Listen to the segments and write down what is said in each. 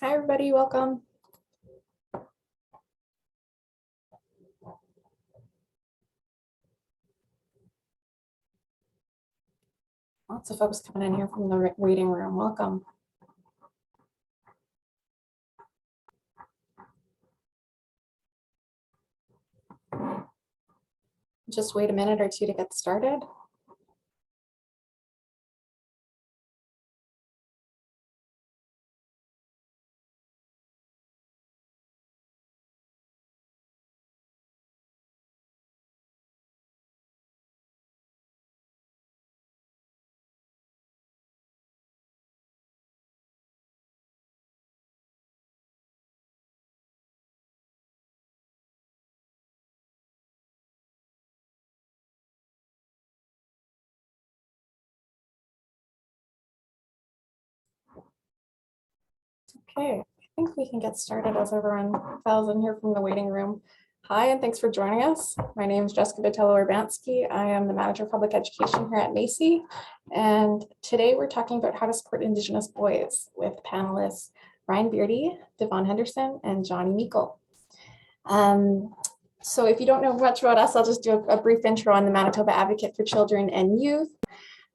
Hi, everybody. Welcome. Lots of folks coming in here from the waiting room. Welcome. Just wait a minute or two to get started. Okay, I think we can get started as everyone files in here from the waiting room. Hi, and thanks for joining us. My name is Jessica Vitello-Urbanski. I am the Manager of Public Education here at MACY. And today we're talking about how to support Indigenous boys with panelists Ryan Beardy, Devon Henderson, and Jonny Meikle. So if you don't know much about us, I'll just do a brief intro on the Manitoba Advocate for Children and Youth.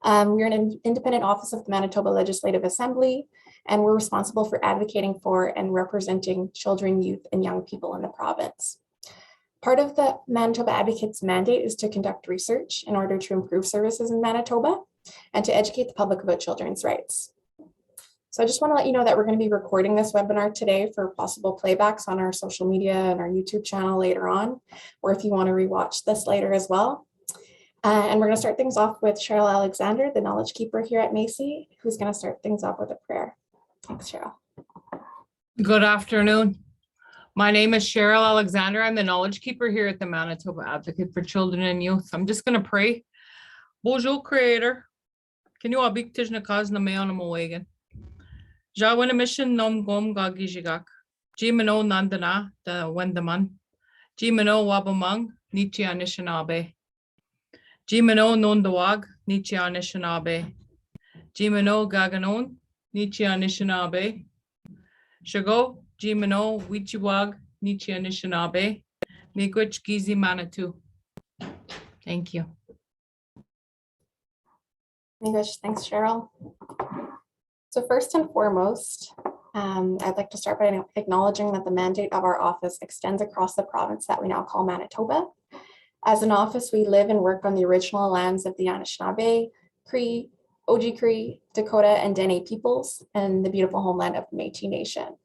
We're an independent office of the Manitoba Legislative Assembly, and we're responsible for advocating for and representing children, youth, and young people in the province. Part of the Manitoba Advocate's mandate is to conduct research in order to improve services in Manitoba and to educate the public about children's rights. So I just want to let you know that we're going to be recording this webinar today for possible playbacks on our social media and our YouTube channel later on, or if you want to rewatch this later as well. And we're going to start things off with Cheryl Alexander, the knowledge keeper here at MACY, who's going to start things off with a prayer. Thanks, Cheryl. Good afternoon. My name is Cheryl Alexander. I'm the knowledge keeper here at the Manitoba Advocate for Children and Youth. I'm just going to pray. Bonjour, Creator. Can you abik tijna kaz na meon am wagon? Jawin mission nom gom gagijigak. Jimano nandana da wendaman. Jimano wabamang nichi anishinabe. Jimano nondawag nichi anishinabe. Jimano gaganon nichi anishinabe. Shago, Jimano, Wichiwag, Nichi Anishinaabe, Miigwech Gizi Manitou. Thank you. English, thanks, Cheryl. So first and foremost, I'd like to start by acknowledging that the mandate of our office extends across the province that we now call Manitoba. As an office, we live and work on the original lands of the Anishinaabe, Cree, Oji-Cree, Dakota, and Dene peoples, and the beautiful homeland of the Métis Nation.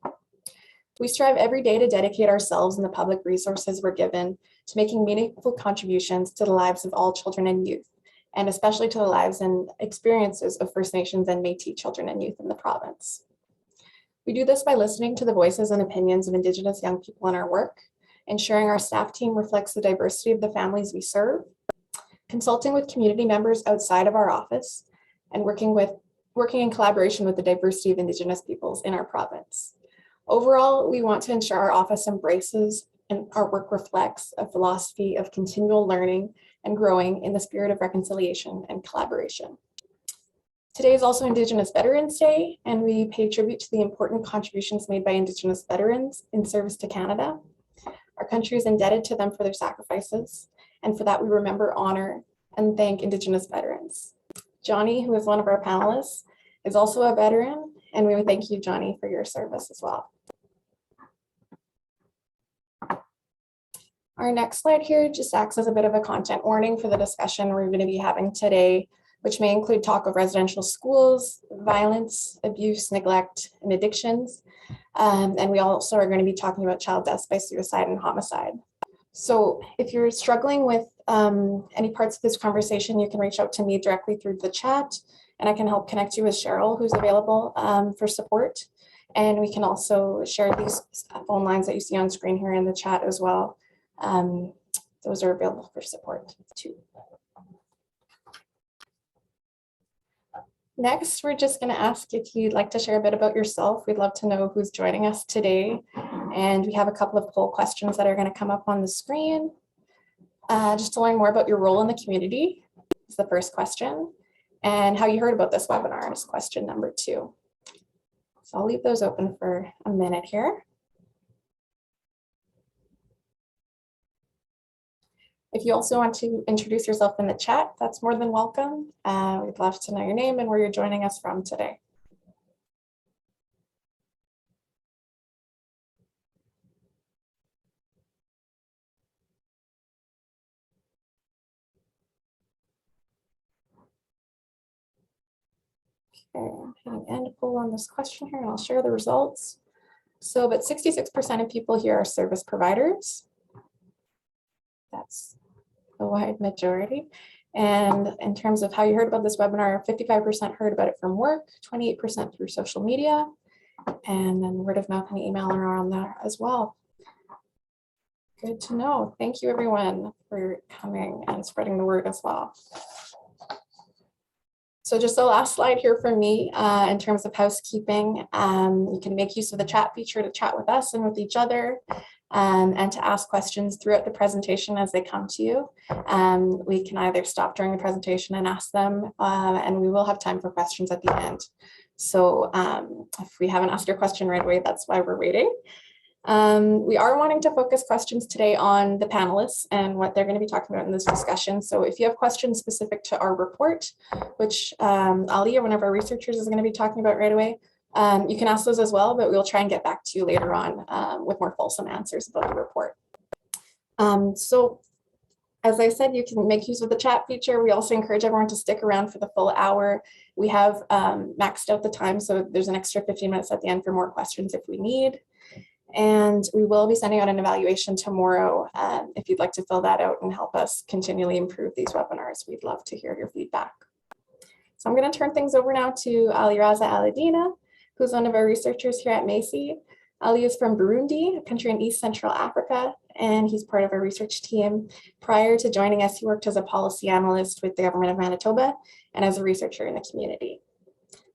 We strive every day to dedicate ourselves and the public resources we're given to making meaningful contributions to the lives of all children and youth, and especially to the lives and experiences of First Nations and Métis children and youth in the province. We do this by listening to the voices and opinions of Indigenous young people in our work, ensuring our staff team reflects the diversity of the families we serve, consulting with community members outside of our office, and working in collaboration with the diversity of Indigenous peoples in our province. Overall, we want to ensure our office embraces and our work reflects a philosophy of continual learning and growing in the spirit of reconciliation and collaboration. Today is also Indigenous Veterans Day, and we pay tribute to the important contributions made by Indigenous veterans in service to Canada. Our country is indebted to them for their sacrifices, and for that we remember, honor, and thank Indigenous veterans. Jonny, who is one of our panelists, is also a veteran, and we would thank you, Jonny, for your service as well. Our next slide here just acts as a bit of a content warning for the discussion we're going to be having today, which may include talk of residential schools, violence, abuse, neglect, and addictions. And we also are going to be talking about child deaths by suicide and homicide. So if you're struggling with any parts of this conversation, you can reach out to me directly through the chat, and I can help connect you with Cheryl, who's available for support. And we can also share these phone lines that you see on screen here in the chat as well. Those are available for support too. Next, we're just going to ask if you'd like to share a bit about yourself. We'd love to know who's joining us today. And we have a couple of poll questions that are going to come up on the screen. Just to learn more about your role in the community is the first question. And how you heard about this webinar is question number 2. So I'll leave those open for a minute here. If you also want to introduce yourself in the chat, that's more than welcome. We'd love to know your name and where you're joining us from today. Okay, I'm hitting end poll on this question here and I'll share the results. So, but 66% of people here are service providers. That's a wide majority. And in terms of how you heard about this webinar, 55% heard about it from work, 28% through social media, and then word of mouth and email are on there as well. Good to know. Thank you everyone for coming and spreading the word as well. So just the last slide here from me in terms of housekeeping. You can make use of the chat feature to chat with us and with each other and to ask questions throughout the presentation as they come to you. We can either stop during the presentation and ask them, and we will have time for questions at the end. So if we haven't asked your question right away, that's why we're waiting. We are wanting to focus questions today on the panelists and what they're going to be talking about in this discussion. So if you have questions specific to our report, which Ali or one of our researchers is going to be talking about right away, you can ask those as well, but we'll try and get back to you later on with more fulsome answers about the report. So as I said, you can make use of the chat feature. We also encourage everyone to stick around for the full hour. We have maxed out the time, so there's an extra 15 minutes at the end for more questions if we need. And we will be sending out an evaluation tomorrow. If you'd like to fill that out and help us continually improve these webinars, we'd love to hear your feedback. So I'm going to turn things over now to Ali Raza Aladina, who's one of our researchers here at MACY. Ali is from Burundi, a country in East Central Africa, and he's part of our research team. Prior to joining us, he worked as a policy analyst with the government of Manitoba and as a researcher in the community.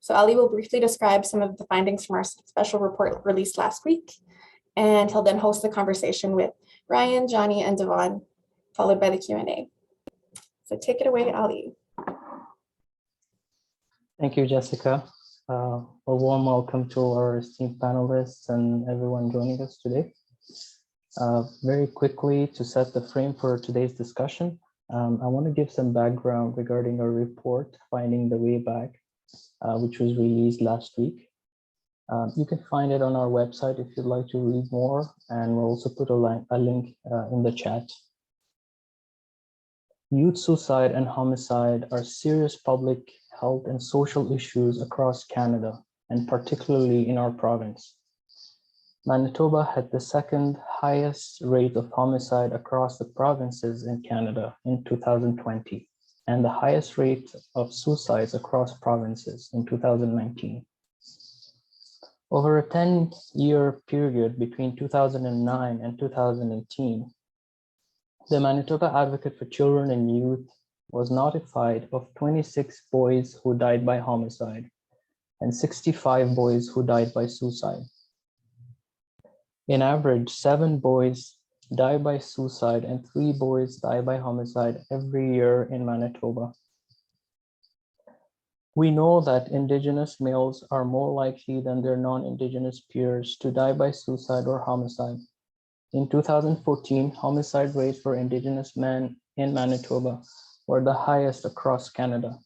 So Ali will briefly describe some of the findings from our special report released last week, and he'll then host the conversation with Ryan, Jonny, and Devon, followed by the Q&A. So take it away, Ali. Thank you, Jessica. A warm welcome to our esteemed panelists and everyone joining us today. Very quickly, to set the frame for today's discussion, I want to give some background regarding our report, Finding the Way Back, which was released last week. You can find it on our website if you'd like to read more, and we'll also put a link in the chat. Youth suicide and homicide are serious public health and social issues across Canada, and particularly in our province. Manitoba had the second highest rate of homicide across the provinces in Canada in 2020, and the highest rate of suicides across provinces in 2019. Over a 10-year period between 2009 and 2018, the Manitoba Advocate for Children and Youth was notified of 26 boys who died by homicide and 65 boys who died by suicide. In average, 7 boys die by suicide and 3 boys die by homicide every year in Manitoba. We know that Indigenous males are more likely than their non-Indigenous peers to die by suicide or homicide. In 2014, homicide rates for Indigenous men in Manitoba were the highest across Canada,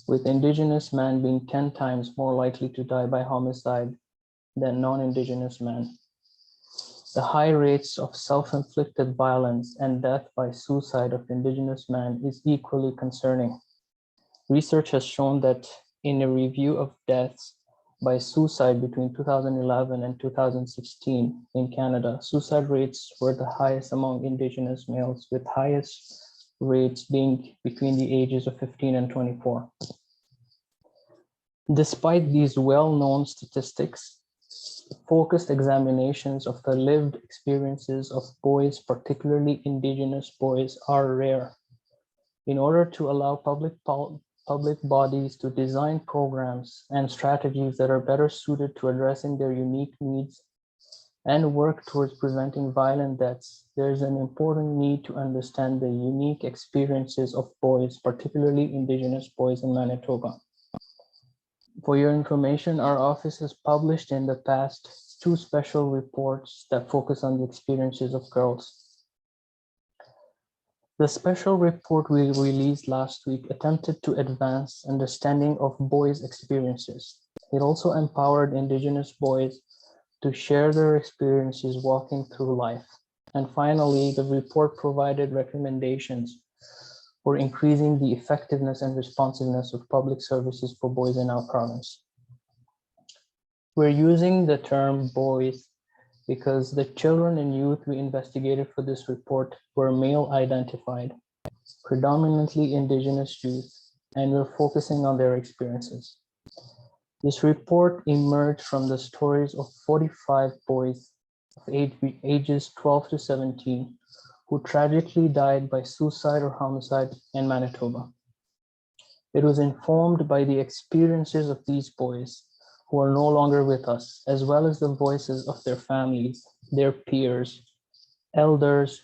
with Indigenous men being 10 times more likely to die by homicide than non-Indigenous men. The high rates of self-inflicted violence and death by suicide of Indigenous men is equally concerning. Research has shown that in a review of deaths by suicide between 2011 and 2016 in Canada, suicide rates were the highest among Indigenous males, with highest rates being between the ages of 15 and 24. Despite these well-known statistics, focused examinations of the lived experiences of boys, particularly Indigenous boys, are rare. In order to allow public bodies to design programs and strategies that are better suited to addressing their unique needs and work towards preventing violent deaths, there is an important need to understand the unique experiences of boys, particularly Indigenous boys in Manitoba. For your information, our office has published in the past 2 special reports that focus on the experiences of girls. The special report we released last week attempted to advance understanding of boys' experiences. It also empowered Indigenous boys to share their experiences walking through life. And finally, the report provided recommendations for increasing the effectiveness and responsiveness of public services for boys in our province. We're using the term boys because the children and youth we investigated for this report were male identified, predominantly Indigenous youth, and we're focusing on their experiences. This report emerged from the stories of 45 boys of ages 12 to 17 who tragically died by suicide or homicide in Manitoba. It was informed by the experiences of these boys who are no longer with us, as well as the voices of their families, their peers, elders,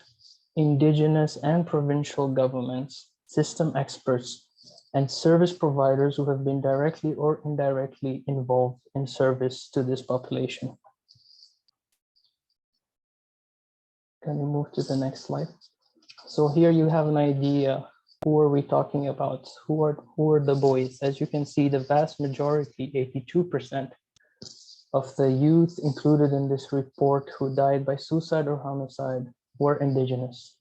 Indigenous and provincial governments, system experts, and service providers who have been directly or indirectly involved in service to this population. Can we move to the next slide? So here you have an idea, who are we talking about? Who are the boys? As you can see, the vast majority, 82% of the youth included in this report who died by suicide or homicide were Indigenous.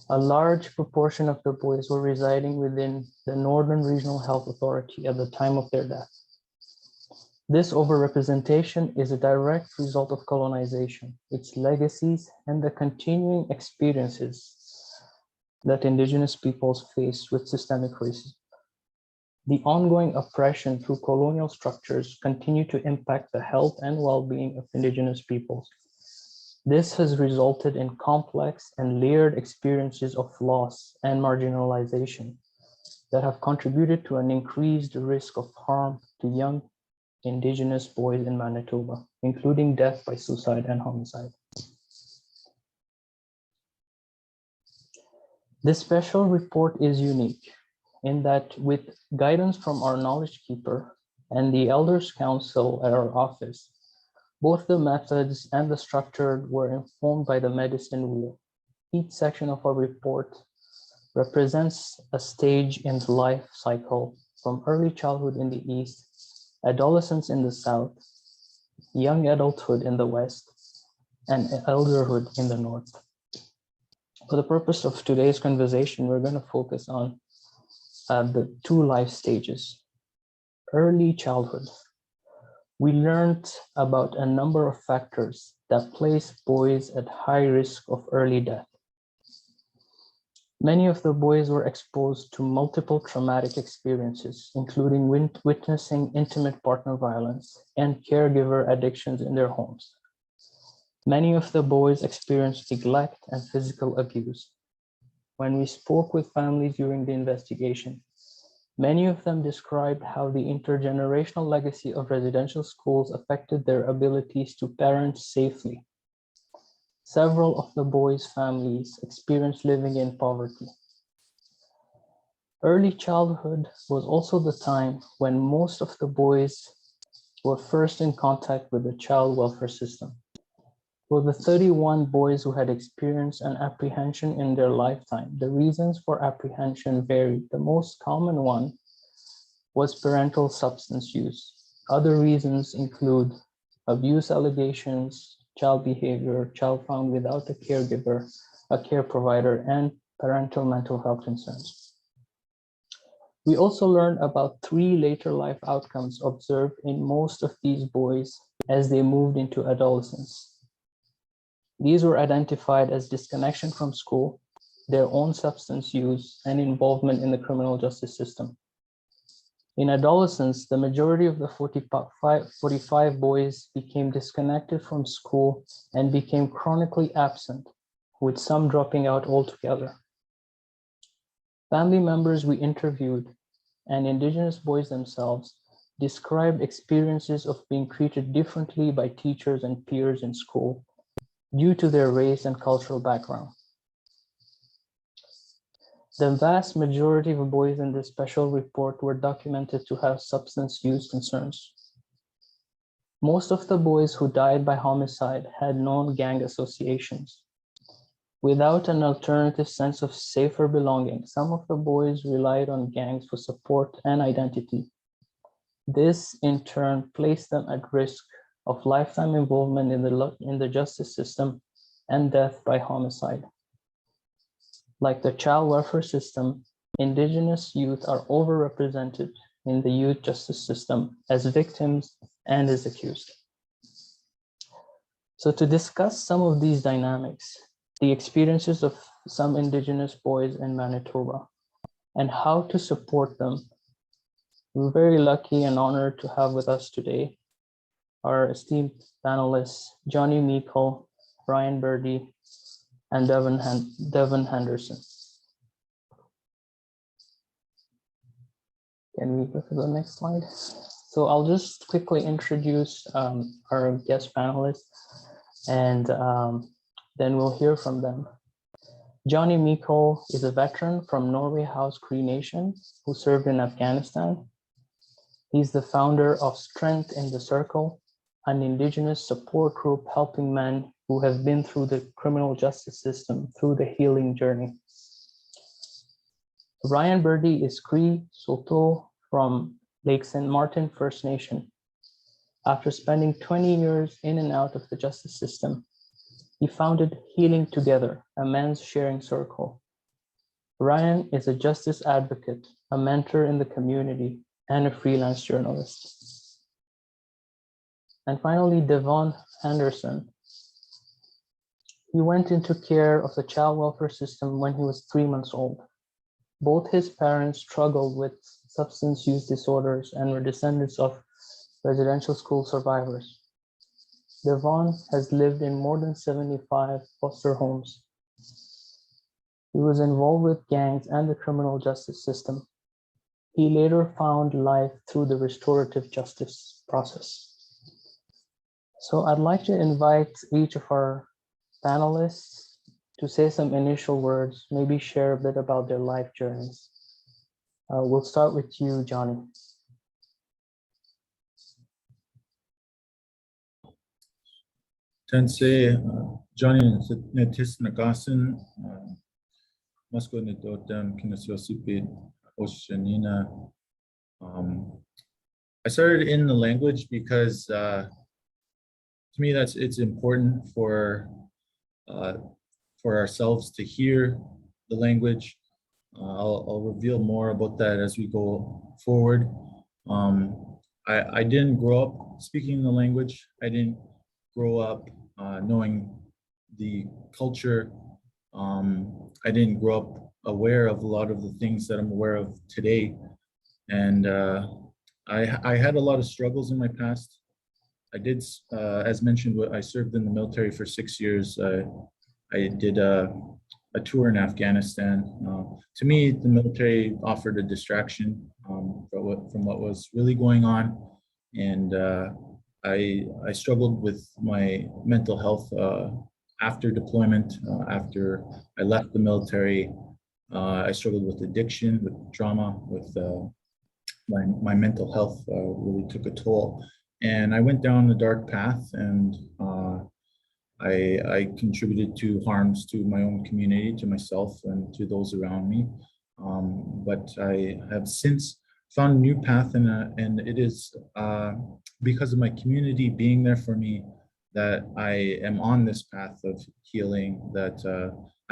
A large proportion of the boys were residing within the Northern Regional Health Authority at the time of their death. This overrepresentation is a direct result of colonization, its legacies, and the continuing experiences that Indigenous peoples face with systemic racism. The ongoing oppression through colonial structures continue to impact the health and well-being of Indigenous peoples. This has resulted in complex and layered experiences of loss and marginalization that have contributed to an increased risk of harm to young Indigenous boys in Manitoba, including death by suicide and homicide. This special report is unique in that, with guidance from our knowledge keeper and the Elders Council at our office, both the methods and the structure were informed by the medicine wheel. Each section of our report represents a stage in the life cycle from early childhood in the East, adolescence in the South, young adulthood in the West, and elderhood in the North. For the purpose of today's conversation, we're going to focus on the 2 life stages. Early childhood. We learned about a number of factors that place boys at high risk of early death. Many of the boys were exposed to multiple traumatic experiences, including witnessing intimate partner violence and caregiver addictions in their homes. Many of the boys experienced neglect and physical abuse. When we spoke with families during the investigation, many of them described how the intergenerational legacy of residential schools affected their abilities to parent safely. Several of the boys' families experienced living in poverty. Early childhood was also the time when most of the boys were first in contact with the child welfare system. For the 31 boys who had experienced an apprehension in their lifetime, the reasons for apprehension varied. The most common one was parental substance use. Other reasons include abuse allegations, child behavior, child found without a caregiver, a care provider, and parental mental health concerns. We also learned about 3 later life outcomes observed in most of these boys as they moved into adolescence. These were identified as disconnection from school, their own substance use, and involvement in the criminal justice system. In adolescence, the majority of the 45 boys became disconnected from school and became chronically absent, with some dropping out altogether. Family members we interviewed and Indigenous boys themselves described experiences of being treated differently by teachers and peers in school due to their race and cultural background. The vast majority of boys in this special report were documented to have substance use concerns. Most of the boys who died by homicide had known gang associations. Without an alternative sense of safer belonging, some of the boys relied on gangs for support and identity. This, in turn, placed them at risk of lifetime involvement in the justice system and death by homicide. Like the child welfare system, Indigenous youth are overrepresented in the youth justice system as victims and as accused. So to discuss some of these dynamics, the experiences of some Indigenous boys in Manitoba, and how to support them, we're very lucky and honored to have with us today our esteemed panelists, Jonny Meikle, Ryan Beardy, and Devon Henderson. Can we go to the next slide? So I'll just quickly introduce our guest panelists, and then we'll hear from them. Jonny Meikle is a veteran from Norway House Cree Nation who served in Afghanistan. He's the founder of Strength in the Circle, an Indigenous support group helping men who have been through the criminal justice system through the healing journey. Ryan Beardy is Cree Saulteaux from Lake St. Martin First Nation. After spending 20 years in and out of the justice system, he founded Healing Together, a men's sharing circle. Ryan is a justice advocate, a mentor in the community, and a freelance journalist. And finally, Devon Henderson. He went into care of the child welfare system when he was 3 months old. Both his parents struggled with substance use disorders and were descendants of residential school survivors. Devon has lived in more than 75 foster homes. He was involved with gangs and the criminal justice system. He later found life through the restorative justice process. So I'd like to invite each of our panelists to say some initial words, maybe share a bit about their life journeys. We'll start with you, Jonny. Tense Jonny Netis Nagasan, Moscow Nidotam Kinesiosipid Oceanina. I started in the language because to me it's important for ourselves to hear the language. I'll reveal more about that as we go forward. I didn't grow up speaking the language. I didn't grow up knowing the culture. I didn't grow up aware of a lot of the things that I'm aware of today. And I had a lot of struggles in my past. I did, as mentioned, I served in the military for 6 years. I did a tour in Afghanistan. To me, the military offered a distraction from what was really going on. And I struggled with my mental health after deployment. After I left the military, I struggled with addiction, with trauma, with my mental health really took a toll. And I went down the dark path, and I contributed to harms to my own community, to myself, and to those around me. But I have since found a new path, and it is because of my community being there for me that I am on this path of healing, that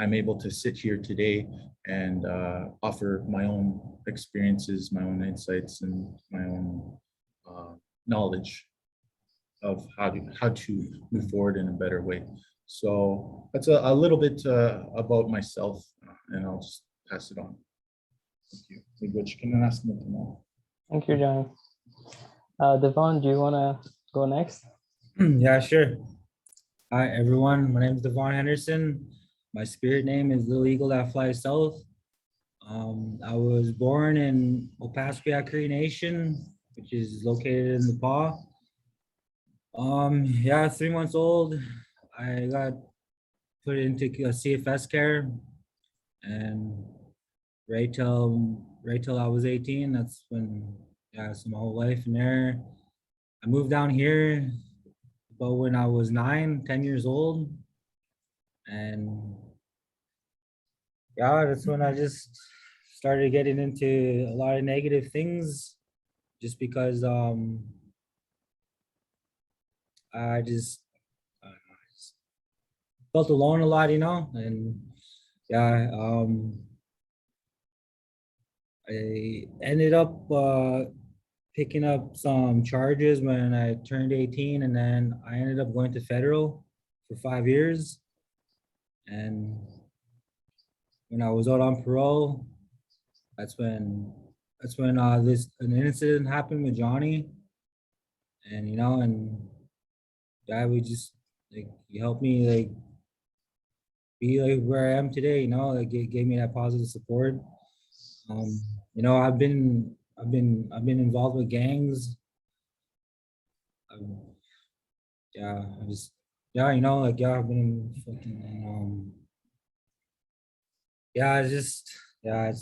I'm able to sit here today and offer my own experiences, my own insights, and my own knowledge of how to move forward in a better way. So that's a little bit about myself, and I'll just pass it on. Thank you. Which can I ask me tomorrow? Thank you, Jonny. Devon, do you want to go next? Yeah, sure. Hi, everyone. My name is Devon Henderson. My spirit name is Little Eagle That Flies South. I was born in Opaskwayak Cree Nation, which is located in Nepal. Yeah, 3 months old, I got put into CFS care, and right till I was 18. That's when, yeah, so my whole life in there. I moved down here about when I was 10 years old. And yeah, that's when I just started getting into a lot of negative things just because I just, I don't know, I just felt alone a lot, and yeah, I ended up picking up some charges when I turned 18, and then I ended up going to federal for 5 years. And when I was out on parole, that's when an incident happened with Jonny, and and yeah, we just like he helped me like be like where I am today. Like it gave me that positive support. I've been involved with gangs. Um, yeah, I just like yeah, I've been fucking yeah, it's just yeah,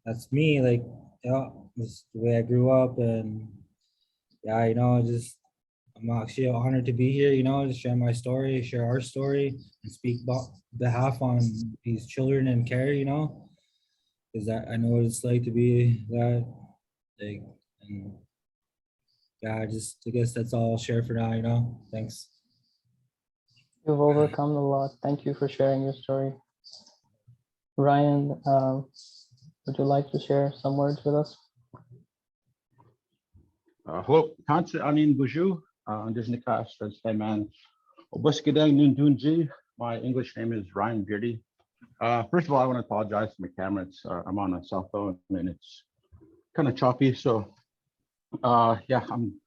that's me. Like yeah, that's the way I grew up, and yeah, just I'm actually honored to be here. To share my story, share our story, and speak behalf on these children in care. Because I know what it's like to be that. Like, and yeah, I guess that's all I'll share for now. Thanks. You've overcome a lot. Thank you for sharing your story. Ryan, would you like to share some words with us? Hello, Kansa Anin Buju, Disneycast, man. Obuskidang Nundunji. My English name is Ryan Beardy. First of all, I want to apologize for my camera. I'm on a cell phone and it's kind of choppy. So yeah, I'm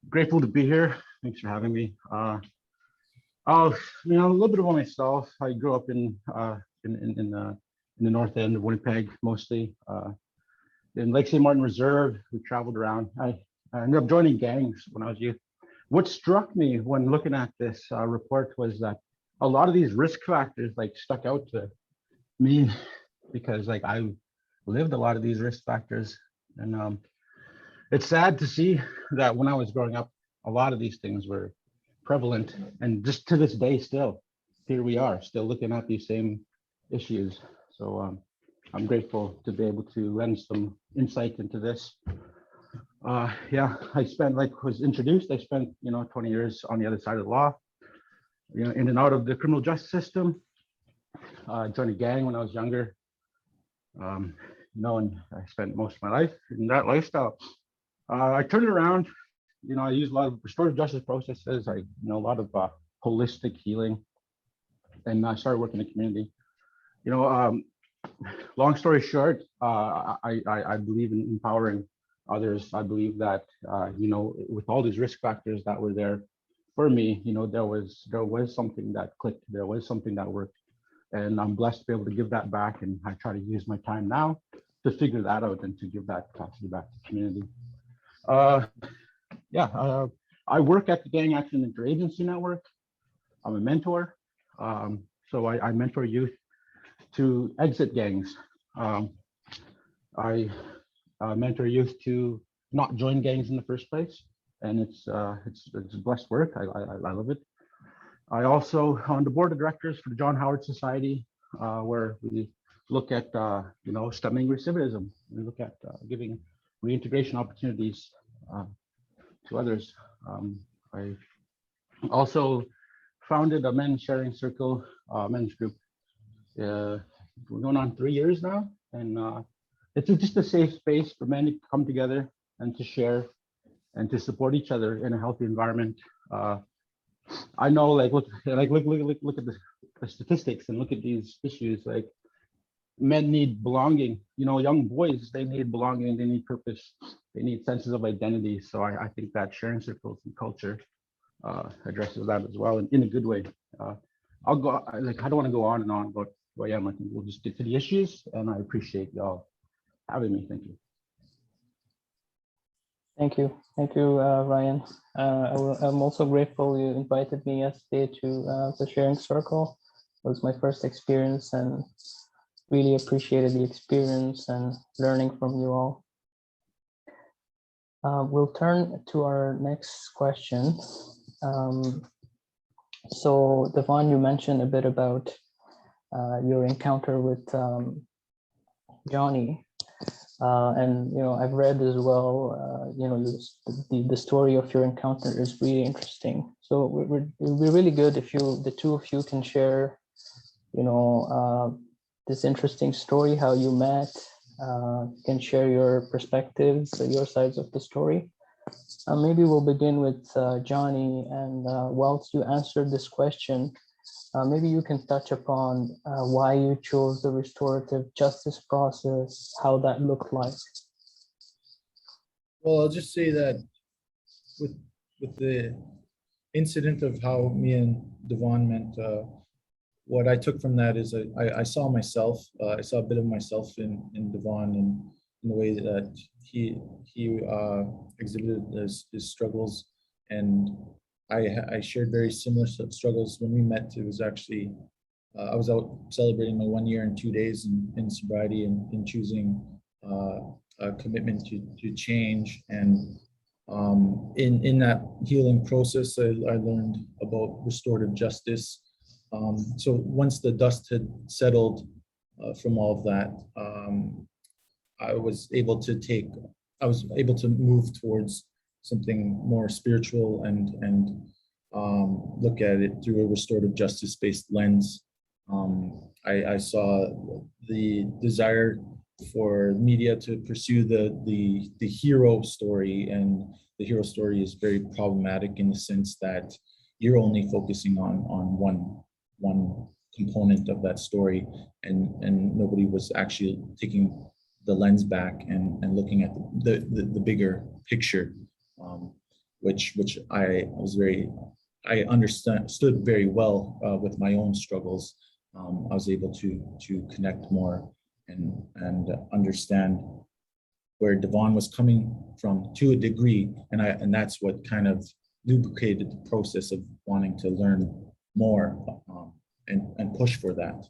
grateful to be here. Thanks for having me. A little bit about myself. I grew up in the north end of Winnipeg, mostly in Lake St. Martin Reserve. We traveled around. I ended up joining gangs when I was youth. What struck me when looking at this report was that a lot of these risk factors like stuck out to me because like I lived a lot of these risk factors, and it's sad to see that when I was growing up, a lot of these things were prevalent, and just to this day, still here we are, still looking at these same issues. So I'm grateful to be able to lend some insight into this. Yeah, I spent, like was introduced, I spent 20 years on the other side of the law, in and out of the criminal justice system. Joined a gang when I was younger, and I spent most of my life in that lifestyle. I turned it around. I use a lot of restorative justice processes. I a lot of holistic healing, and I started working in the community. Long story short, I believe in empowering others. I believe that with all these risk factors that were there for me, there was something that clicked. There was something that worked, and I'm blessed to be able to give that back. And I try to use my time now to figure that out and to give that capacity back to the community. I work at the Gang Action Interagency Network. I'm a mentor, so I mentor youth to exit gangs. I mentor youth to not join gangs in the first place, and it's blessed work. I love it. I also on the board of directors for the John Howard Society, where we look at stemming recidivism. We look at giving reintegration opportunities to others. I also founded a men's sharing circle, men's group. We're going on 3 years now, and it's just a safe space for men to come together and to share and to support each other in a healthy environment. I know, look at the statistics and look at these issues. Like, men need belonging. Young boys, they need belonging. They need purpose. They need senses of identity. So I think that sharing circles and culture addresses that as well, in a good way. I don't want to go on and on about who I am. I think we'll just get to the issues, and I appreciate y'all having me. Thank you. Thank you, Ryan. I'm also grateful you invited me yesterday to the sharing circle. It was my first experience, and Really appreciated the experience and learning from you all. We'll turn to our next question. So Devon, you mentioned a bit about your encounter with Jonny. And I've read as well, the story of your encounter is really interesting. So it would be really good if the two of you can share, this interesting story, how you met. You can share your perspectives, your sides of the story. Maybe we'll begin with Jonny, and whilst you answer this question, maybe you can touch upon why you chose the restorative justice process, how that looked like. Well, I'll just say that with the incident of how me and Devon met, what I took from that is I saw myself, I saw a bit of myself in Devon, and in the way that he exhibited his struggles, and I shared very similar struggles. When we met, it was actually, I was out celebrating my 1 year and 2 days in sobriety, and in choosing a commitment to change. And in that healing process, I learned about restorative justice. So once the dust had settled from all of that, I was able to move towards something more spiritual and look at it through a restorative justice-based lens. I saw the desire for media to pursue the hero story, and the hero story is very problematic in the sense that you're only focusing on one component of that story, and nobody was actually taking the lens back and looking at the bigger picture, which I understood very well with my own struggles. I was able to connect more and understand where Devon was coming from to a degree, and that's what kind of lubricated the process of wanting to learn more and push for that.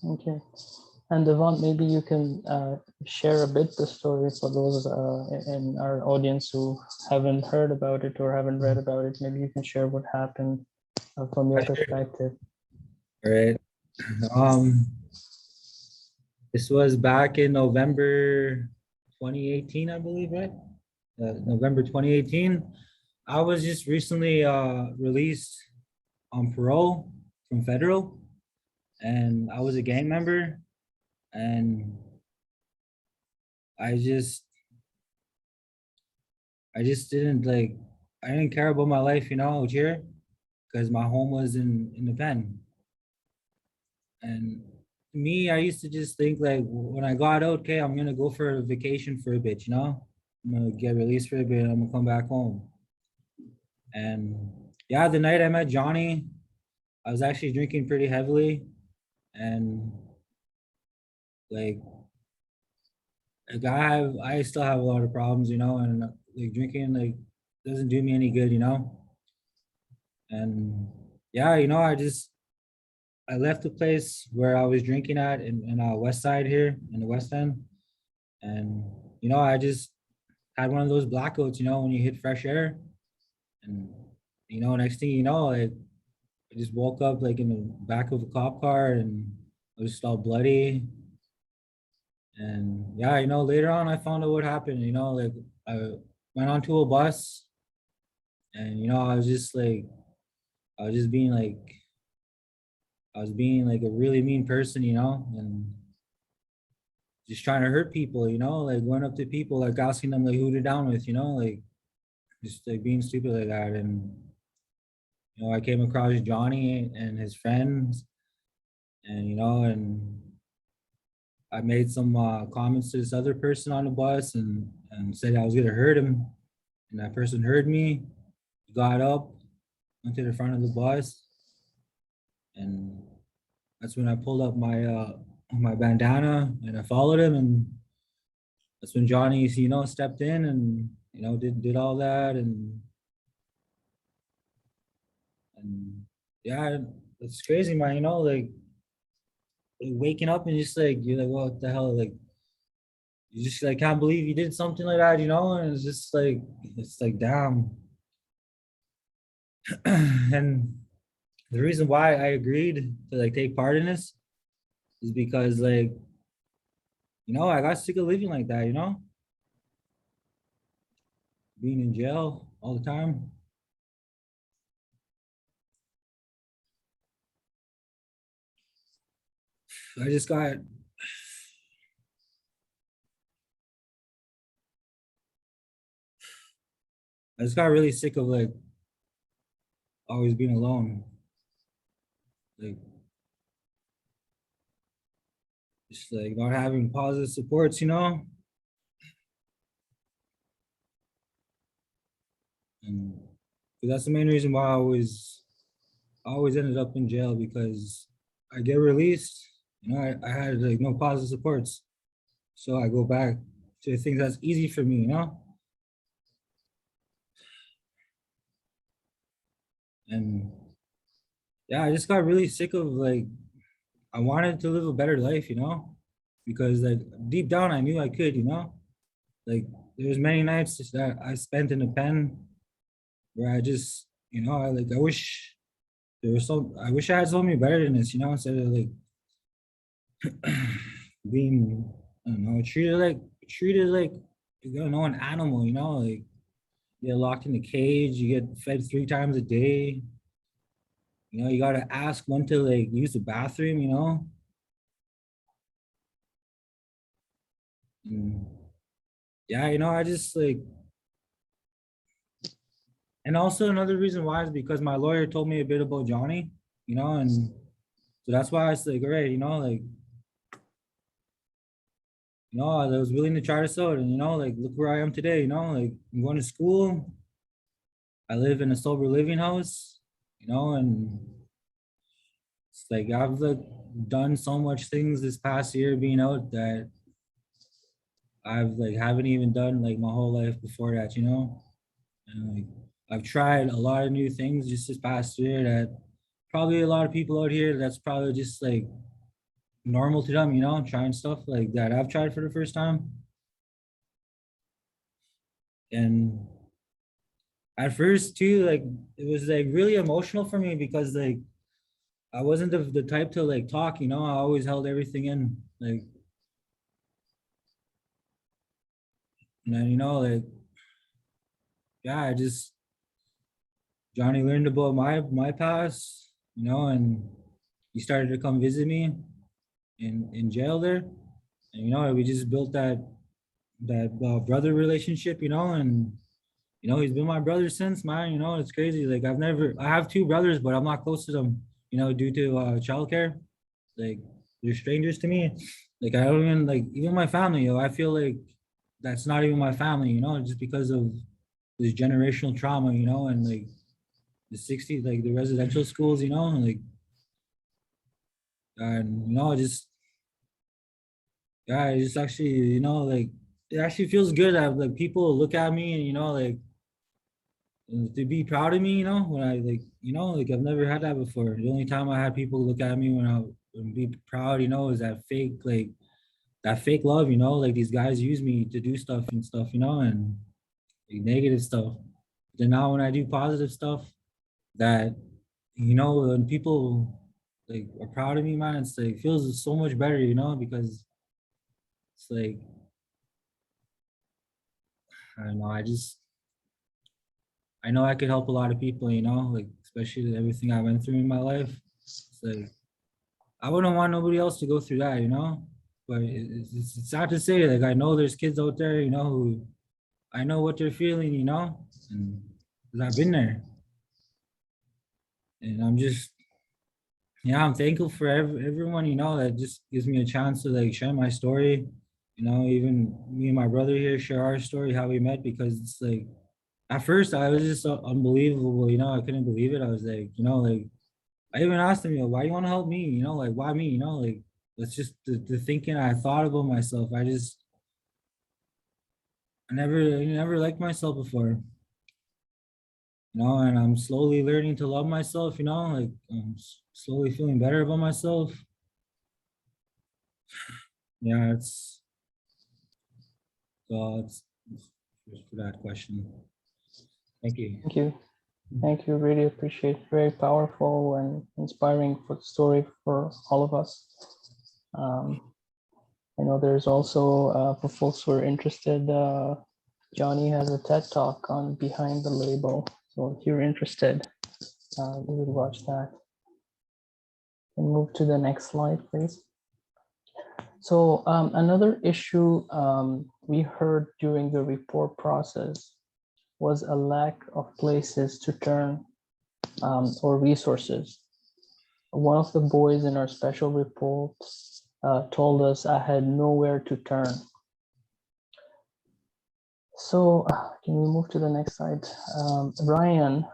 Okay. And Devon, maybe you can share a bit the story for those in our audience who haven't heard about it or haven't read about it. Maybe you can share what happened from your perspective. All right. This was back in November 2018, I believe, right? November 2018. I was just recently released on parole from federal, and I was a gang member, and I just didn't I didn't care about my life, out here, because my home was in the pen. And me, I used to just think when I got out, okay, I'm gonna go for a vacation for a bit, I'm gonna get released for a bit, I'm gonna come back home. And yeah, the night I met Jonny, I was actually drinking pretty heavily, and I still have a lot of problems, and drinking doesn't do me any good, And yeah, I left the place where I was drinking at in West Side here in the West End, and I just had one of those blackouts, when you hit fresh air, and next thing you know, I just woke up in the back of a cop car, and I was just all bloody. And yeah, later on I found out what happened. I went onto a bus, and I was just being a really mean person, and just trying to hurt people, going up to people, asking them who they're down with, just being stupid like that. And I came across Jonny and his friends, and and I made some comments to this other person on the bus, and said I was gonna hurt him, and that person heard me, got up, went to the front of the bus, and that's when I pulled up my bandana and I followed him, and that's when Jonny, stepped in and did all that, and yeah, it's crazy, man. waking up and just like, you're like, what the hell? Like, you just like can't believe you did something like that, you know? And it's like, damn. And the reason why I agreed to like take part in this is because like, you know, I got sick of living like that, you know? Being in jail all the time. I just got really sick of like always being alone. Like just like not having positive supports, you know? And that's the main reason why I always ended up in jail, because I get released, you know, I had like no positive supports. So I go back to things that's easy for me, you know? And yeah, I just got really sick of like, I wanted to live a better life, you know? Because like deep down I knew I could, you know? Like there's many nights that I spent in the pen where I just, you know, I wish I wish I had something better than this, you know, instead of like being, I don't know, treated like, you know, an animal, you know, like you get locked in a cage, you get fed 3 times a day, you know, you gotta ask when to like use the bathroom, you know. And yeah, you know, I just like, and also another reason why is because my lawyer told me a bit about Jonny, you know, and so that's why I was like, all right, you know, like, you know, I was willing to try this out, and you know, like, look where I am today, you know, like, I'm going to school, I live in a sober living house, you know, and it's like I've like done so much things this past year being out that I've like haven't even done like my whole life before that, you know, and like I've tried a lot of new things just this past year that probably a lot of people out here that's probably just like normal to them, you know, trying stuff like that I've tried for the first time. And at first too, like it was like really emotional for me because like I wasn't the type to like talk, you know, I always held everything in. Like, and then, you know, like, yeah, I just Jonny learned about my past, you know, and he started to come visit me in jail there. And you know, we just built that brother relationship, you know, and you know, he's been my brother since, man. You know, it's crazy. Like I have 2 brothers, but I'm not close to them, you know, due to childcare. Like they're strangers to me. Like I don't even like even my family, you know, I feel like that's not even my family, you know, just because of this generational trauma, you know, and like the 60s, like the residential schools, you know, like and you know, just yeah, it just actually, you know, like it actually feels good that like people look at me and you know, like to be proud of me, you know, when I like, you know, like I've never had that before. The only time I had people look at me when I would be proud, you know, is that fake love, you know, like these guys use me to do stuff and stuff, you know, and like, negative stuff. Then now when I do positive stuff, that you know, when people like are proud of me, man, it's like feels so much better, you know, because it's like I don't know, I know I could help a lot of people, you know, like especially everything I went through in my life. It's like I wouldn't want nobody else to go through that, you know. But it's sad to say, like I know there's kids out there, you know, who I know what they're feeling, you know, and 'cause I've been there, and I'm just, yeah, I'm thankful for everyone, you know, that just gives me a chance to like share my story, you know, even me and my brother here share our story, how we met, because it's like at first I was just so unbelievable, you know, I couldn't believe it. I was like, you know, like I even asked him, you know, why you want to help me? You know, like why me? You know, like that's just the thinking I thought about myself. I never liked myself before. You know, and I'm slowly learning to love myself, you know, like I'm slowly feeling better about myself. Yeah, it's just for that question. Thank you. Thank you. Thank you. Really appreciate. Very powerful and inspiring for the story for all of us. I know there's also, for folks who are interested, Jonny has a TED Talk on Behind the Label. So if you're interested, we would watch that. And move to the next slide, please. So another issue we heard during the report process was a lack of places to turn or resources. One of the boys in our special report told us I had nowhere to turn. So can we move to the next slide? Ryan,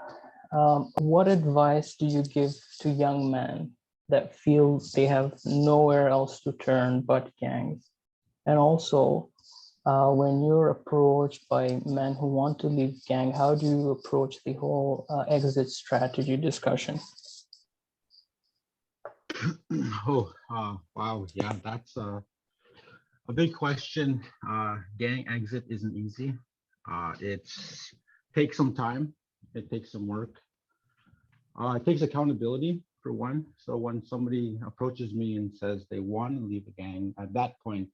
what advice do you give to young men that feel they have nowhere else to turn but gangs? And also, when you're approached by men who want to leave gang, how do you approach the whole exit strategy discussion? Oh, wow. Yeah, that's a big question. Gang exit isn't easy. It takes some time. It takes some work. It takes accountability for one. So when somebody approaches me and says they want to leave a gang, at that point,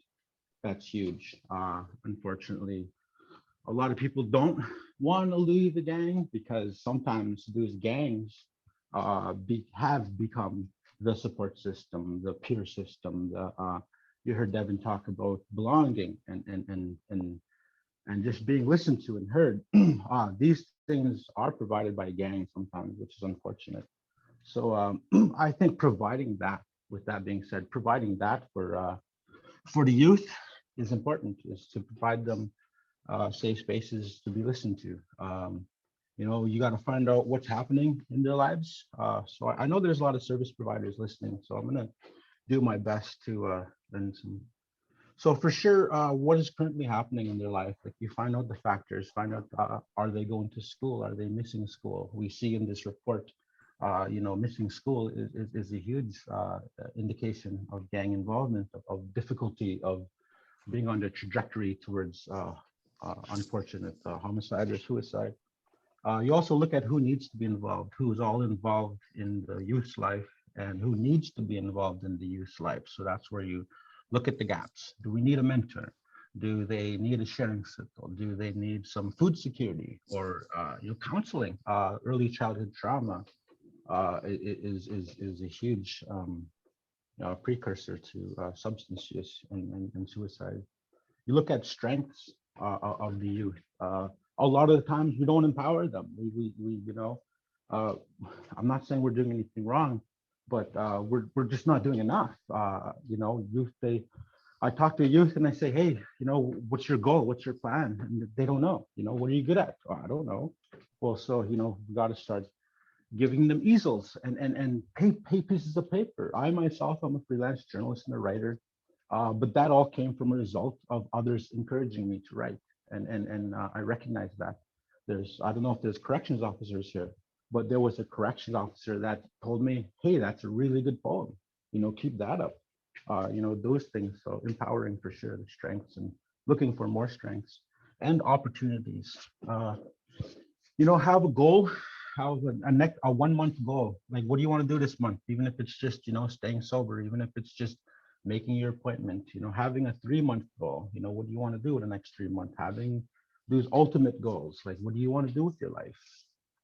that's huge. Unfortunately, a lot of people don't want to leave the gang because sometimes those gangs have become the support system, the peer system. You heard Devon talk about belonging and just being listened to and heard. These things are provided by gangs sometimes, which is unfortunate. So I think providing that, with that being said, providing that for the youth is important, is to provide them safe spaces to be listened to. You got to find out what's happening in their lives. So I know there's a lot of service providers listening, so I'm gonna do my best to lend some. So for sure, what is currently happening in their life? Like you find out the factors, find out, are they going to school? Are they missing school? We see in this report, missing school is a huge indication of gang involvement, of difficulty of being on the trajectory towards unfortunate homicide or suicide. You also look at who needs to be involved, who's all involved in the youth's life and who needs to be involved in the youth's life. So that's where you look at the gaps. Do we need a mentor? Do they need a sharing circle? Do they need some food security or counseling? Early childhood trauma is a huge precursor to substance use and suicide. You look at strengths of the youth. A lot of the times we don't empower them. I'm not saying we're doing anything wrong, but we're just not doing enough. Youth, I talk to youth and I say, hey, what's your goal? What's your plan? And they don't know. What are you good at? Oh, I don't know. Well, so we got to start giving them easels and pay pieces of paper. I myself, I'm a freelance journalist and a writer. But that all came from a result of others encouraging me to write. And I recognize that. I don't know if there's corrections officers here, but there was a corrections officer that told me, hey, that's a really good poem. Keep that up. Those things. So empowering for sure, the strengths and looking for more strengths and opportunities. Have a goal, have a 1 month goal. Like, what do you want to do this month? Even if it's just, staying sober, even if it's just making your appointment, having a 3 month goal, what do you want to do in the next 3 months? Having those ultimate goals, like what do you want to do with your life?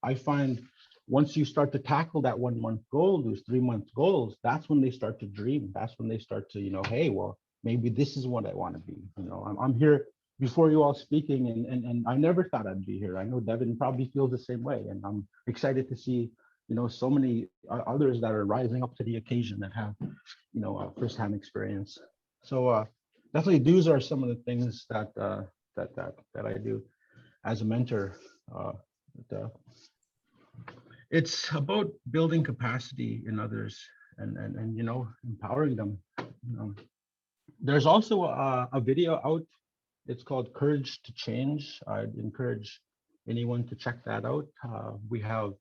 I find once you start to tackle that 1 month goal, those 3 month goals, that's when they start to dream. That's when they start to, hey, well, maybe this is what I want to be. I'm here before you all speaking and I never thought I'd be here. I know Devon probably feels the same way. And I'm excited to see, so many others that are rising up to the occasion that have firsthand experience. So definitely those are some of the things that I do as a mentor. It's about building capacity in others and empowering them. There's also a video out. It's called Courage to Change. I'd encourage anyone to check that out. We have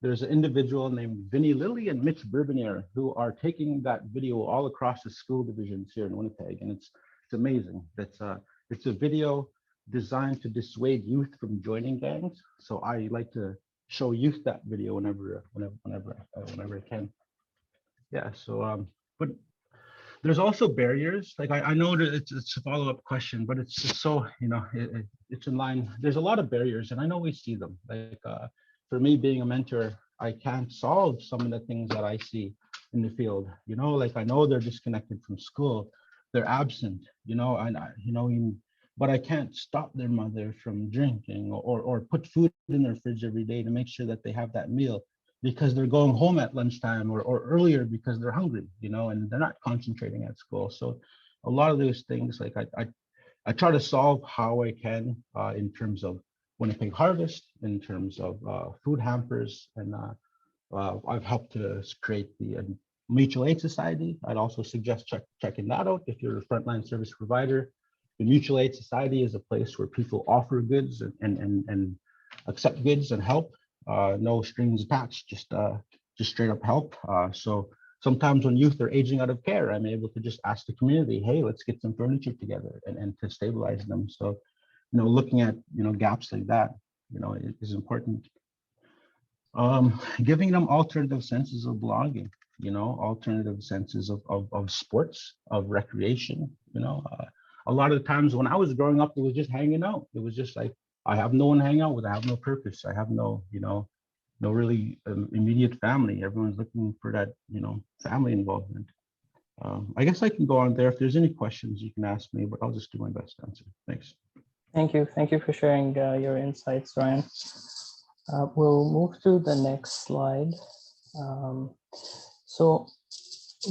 there's an individual named Vinnie Lilly and Mitch Bourbonier who are taking that video all across the school divisions here in Winnipeg, and it's amazing. It's a video designed to dissuade youth from joining gangs. So I like to show youth that video whenever I can. Yeah. So but there's also barriers. Like I know that it's a follow-up question, but it's just so, it's in line. There's a lot of barriers, and I know we see them. Like for me, being a mentor, I can't solve some of the things that I see in the field. Like I know they're disconnected from school, they're absent. But I can't stop their mother from drinking or put food in their fridge every day to make sure that they have that meal, because they're going home at lunchtime or earlier because they're hungry, and they're not concentrating at school. So a lot of those things, like I try to solve how I can in terms of Winnipeg Harvest, in terms of food hampers, and I've helped to create the Mutual Aid Society. I'd also suggest checking that out if you're a frontline service provider. The Mutual Aid Society is a place where people offer goods and accept goods and help. No strings attached, just straight up help. So sometimes when youth are aging out of care, I'm able to just ask the community, hey, let's get some furniture together and to stabilize them. So, looking at, gaps like that, it is important. Giving them alternative senses of belonging, alternative senses of sports, of recreation. A lot of the times when I was growing up, it was just hanging out. It was just like, I have no one to hang out with. I have no purpose. I have no really immediate family. Everyone's looking for that, family involvement. I guess I can go on there. If there's any questions, you can ask me, but I'll just do my best to answer. Thanks. Thank you. Thank you for sharing your insights, Ryan. We'll move to the next slide. So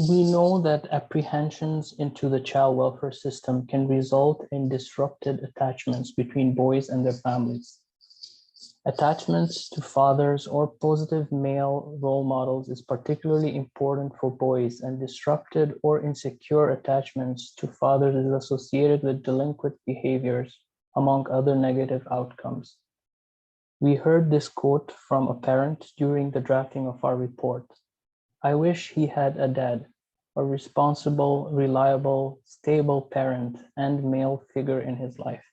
we know that apprehensions into the child welfare system can result in disrupted attachments between boys and their families. Attachments to fathers or positive male role models is particularly important for boys, and disrupted or insecure attachments to fathers is associated with delinquent behaviors, among other negative outcomes. We heard this quote from a parent during the drafting of our report. I wish he had a dad, a responsible, reliable, stable parent and male figure in his life.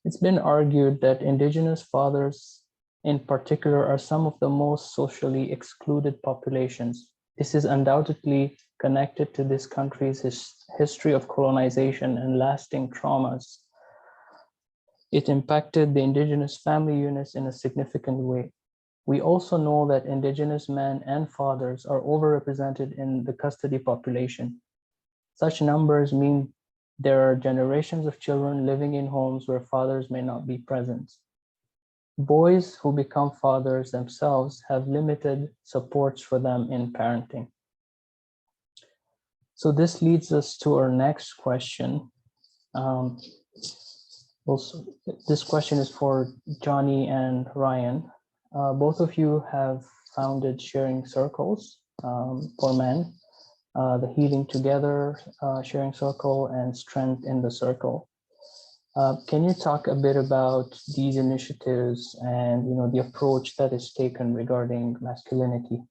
It's been argued that Indigenous fathers in particular are some of the most socially excluded populations. This is undoubtedly connected to this country's history of colonization and lasting traumas. It impacted the Indigenous family units in a significant way. We also know that Indigenous men and fathers are overrepresented in the custody population. Such numbers mean there are generations of children living in homes where fathers may not be present. Boys who become fathers themselves have limited supports for them in parenting. So this leads us to our next question. Also, this question is for Jonny and Ryan. Both of you have founded sharing circles for men, the Healing Together sharing circle and Strength in the Circle. Can you talk a bit about these initiatives and the approach that is taken regarding masculinity?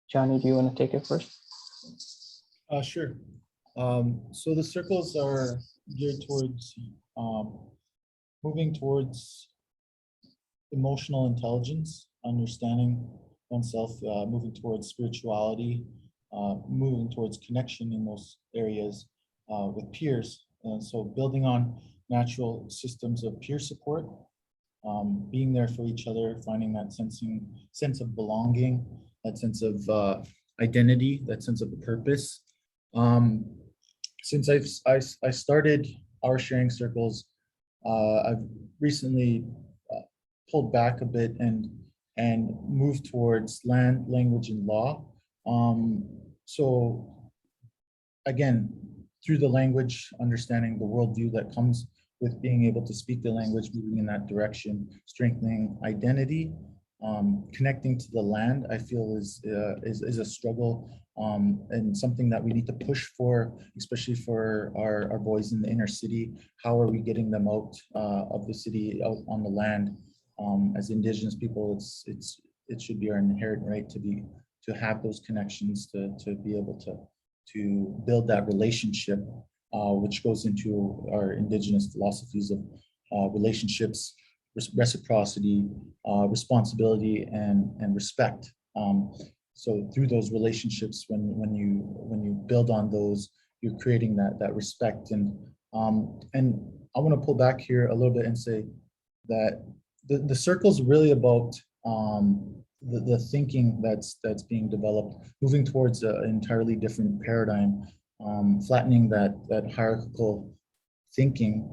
Jonny, do you want to take it first? Sure. So the circles are geared towards moving towards emotional intelligence, understanding oneself, moving towards spirituality, moving towards connection in those areas with peers. So building on natural systems of peer support, being there for each other, finding that sense of belonging, that sense of identity, that sense of purpose. Since I started our sharing circles, I've recently pulled back a bit and moved towards land, language, and law. So again, through the language, understanding the worldview that comes with being able to speak the language, moving in that direction, strengthening identity, connecting to the land, I feel is a struggle and something that we need to push for, especially for our boys in the inner city. How are we getting them out of the city, out on the land? As Indigenous people, it's it should be our inherent right to have those connections, to be able to build that relationship, which goes into our Indigenous philosophies of relationships, reciprocity, responsibility, and respect. So through those relationships, when you build on those, you're creating that respect. And I want to pull back here a little bit and say that the circle is really about the thinking that's being developed, moving towards an entirely different paradigm, flattening that hierarchical thinking,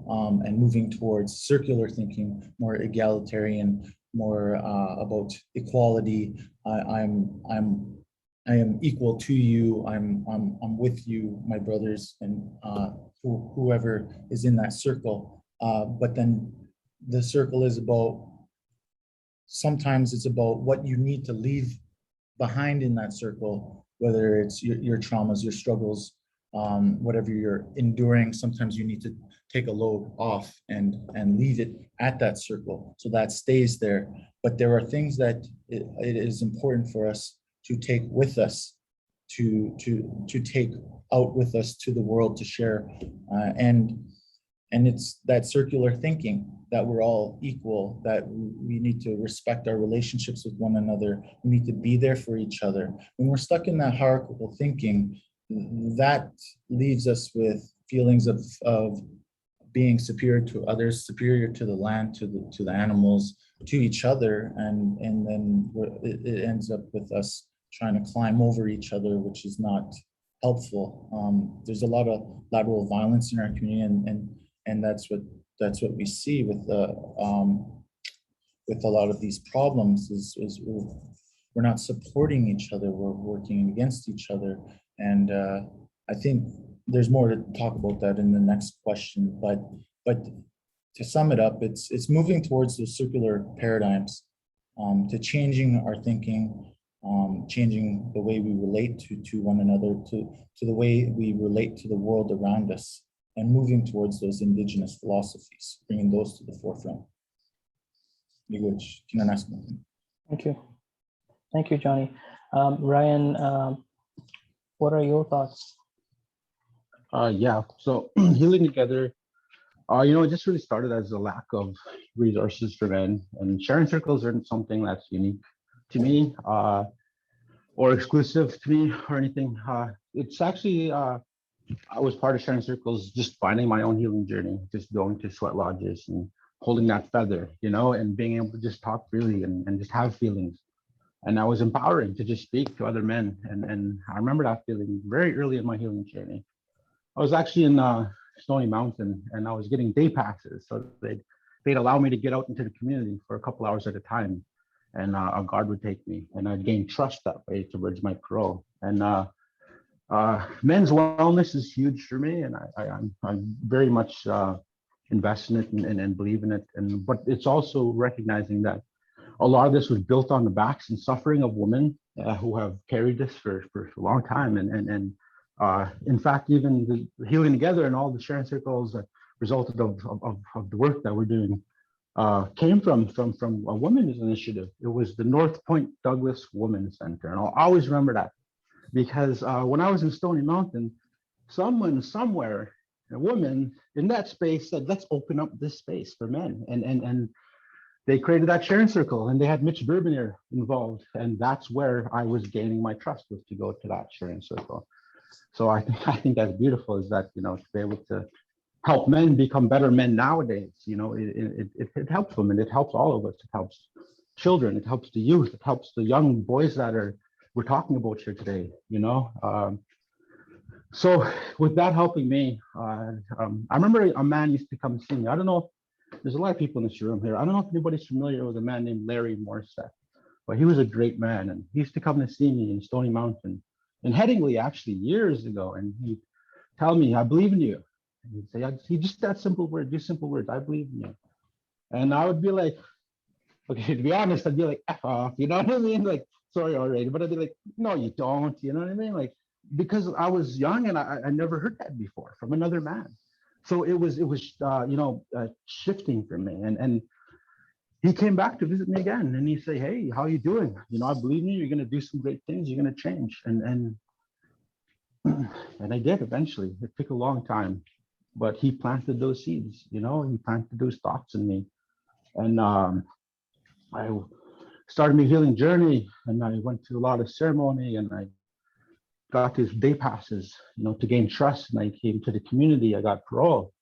and moving towards circular thinking, more egalitarian, more about equality. I am equal to you. I'm with you, my brothers, and whoever is in that circle. But then the circle is about, sometimes it's about what you need to leave behind in that circle, whether it's your traumas, your struggles, whatever you're enduring. Sometimes you need to take a load off and leave it at that circle, so that stays there. But there are things that it is important for us to take with us, to take out with us to the world, to share, and it's that circular thinking, that we're all equal, that we need to respect our relationships with one another. We need to be there for each other. When we're stuck in that hierarchical thinking, that leaves us with feelings of being superior to others, superior to the land, to the animals, to each other, and then it ends up with us trying to climb over each other, which is not helpful. There's a lot of lateral violence in our community, and that's what we see with a lot of these problems is we're not supporting each other, we're working against each other. And I think there's more to talk about that in the next question, but to sum it up, it's moving towards those circular paradigms, to changing our thinking, changing the way we relate to one another, to the way we relate to the world around us, and moving towards those Indigenous philosophies, bringing those to the forefront. Thank you. Thank you, Jonny. Ryan, what are your thoughts? Yeah, so healing together, it just really started as a lack of resources for men, and sharing circles aren't something that's unique to me, or exclusive to me or anything. It's actually, I was part of sharing circles, just finding my own healing journey, just going to sweat lodges and holding that feather, and being able to just talk freely and just have feelings. And that was empowering to just speak to other men. And I remember that feeling very early in my healing journey. I was actually in Stony Mountain, and I was getting day passes. So they'd allow me to get out into the community for a couple hours at a time. And a guard would take me, and I'd gain trust that way towards my parole. And men's wellness is huge for me, and I'm very much invested in it and believe in it. But it's also recognizing that a lot of this was built on the backs and suffering of women who have carried this for a long time. And in fact, even the healing together and all the sharing circles that resulted of the work that we're doing came from a women's initiative. It was the North Point Douglas Women's Center, and I'll always remember that, because when I was in Stony Mountain, someone somewhere, a woman in that space said, let's open up this space for men. And they created that sharing circle, and they had Mitch Burbinier involved. And that's where I was gaining my trust, was to go to that sharing circle. So I think that's beautiful, is that, to be able to help men become better men nowadays. It helps women, it helps all of us, it helps children, it helps the youth, it helps the young boys that we're talking about here today, So with that helping me, I remember a man used to come see me. I don't know, there's a lot of people in this room here. I don't know if anybody's familiar with a man named Larry Morissette, but he was a great man, and he used to come to see me in Stony Mountain, in Headingley, actually, years ago, and he'd tell me, I believe in you. And he'd say, he just that simple word, do simple words, I believe in you. And I would be like, okay, to be honest, I'd be like, F off, you know what I mean? Like, sorry already, but I'd be like, no, you don't, you know what I mean? Like, because I was young and I never heard that before from another man. So it was shifting for me. And he came back to visit me again, and he said, "Hey, how you doing? You know, I believe in you. You're gonna do some great things. You're gonna change." And and I did eventually. It took a long time, but he planted those seeds. You know, he planted those thoughts in me, and I started my healing journey, and I went to a lot of ceremony, and I got these day passes, you know, to gain trust. And I came to the community. I got parole,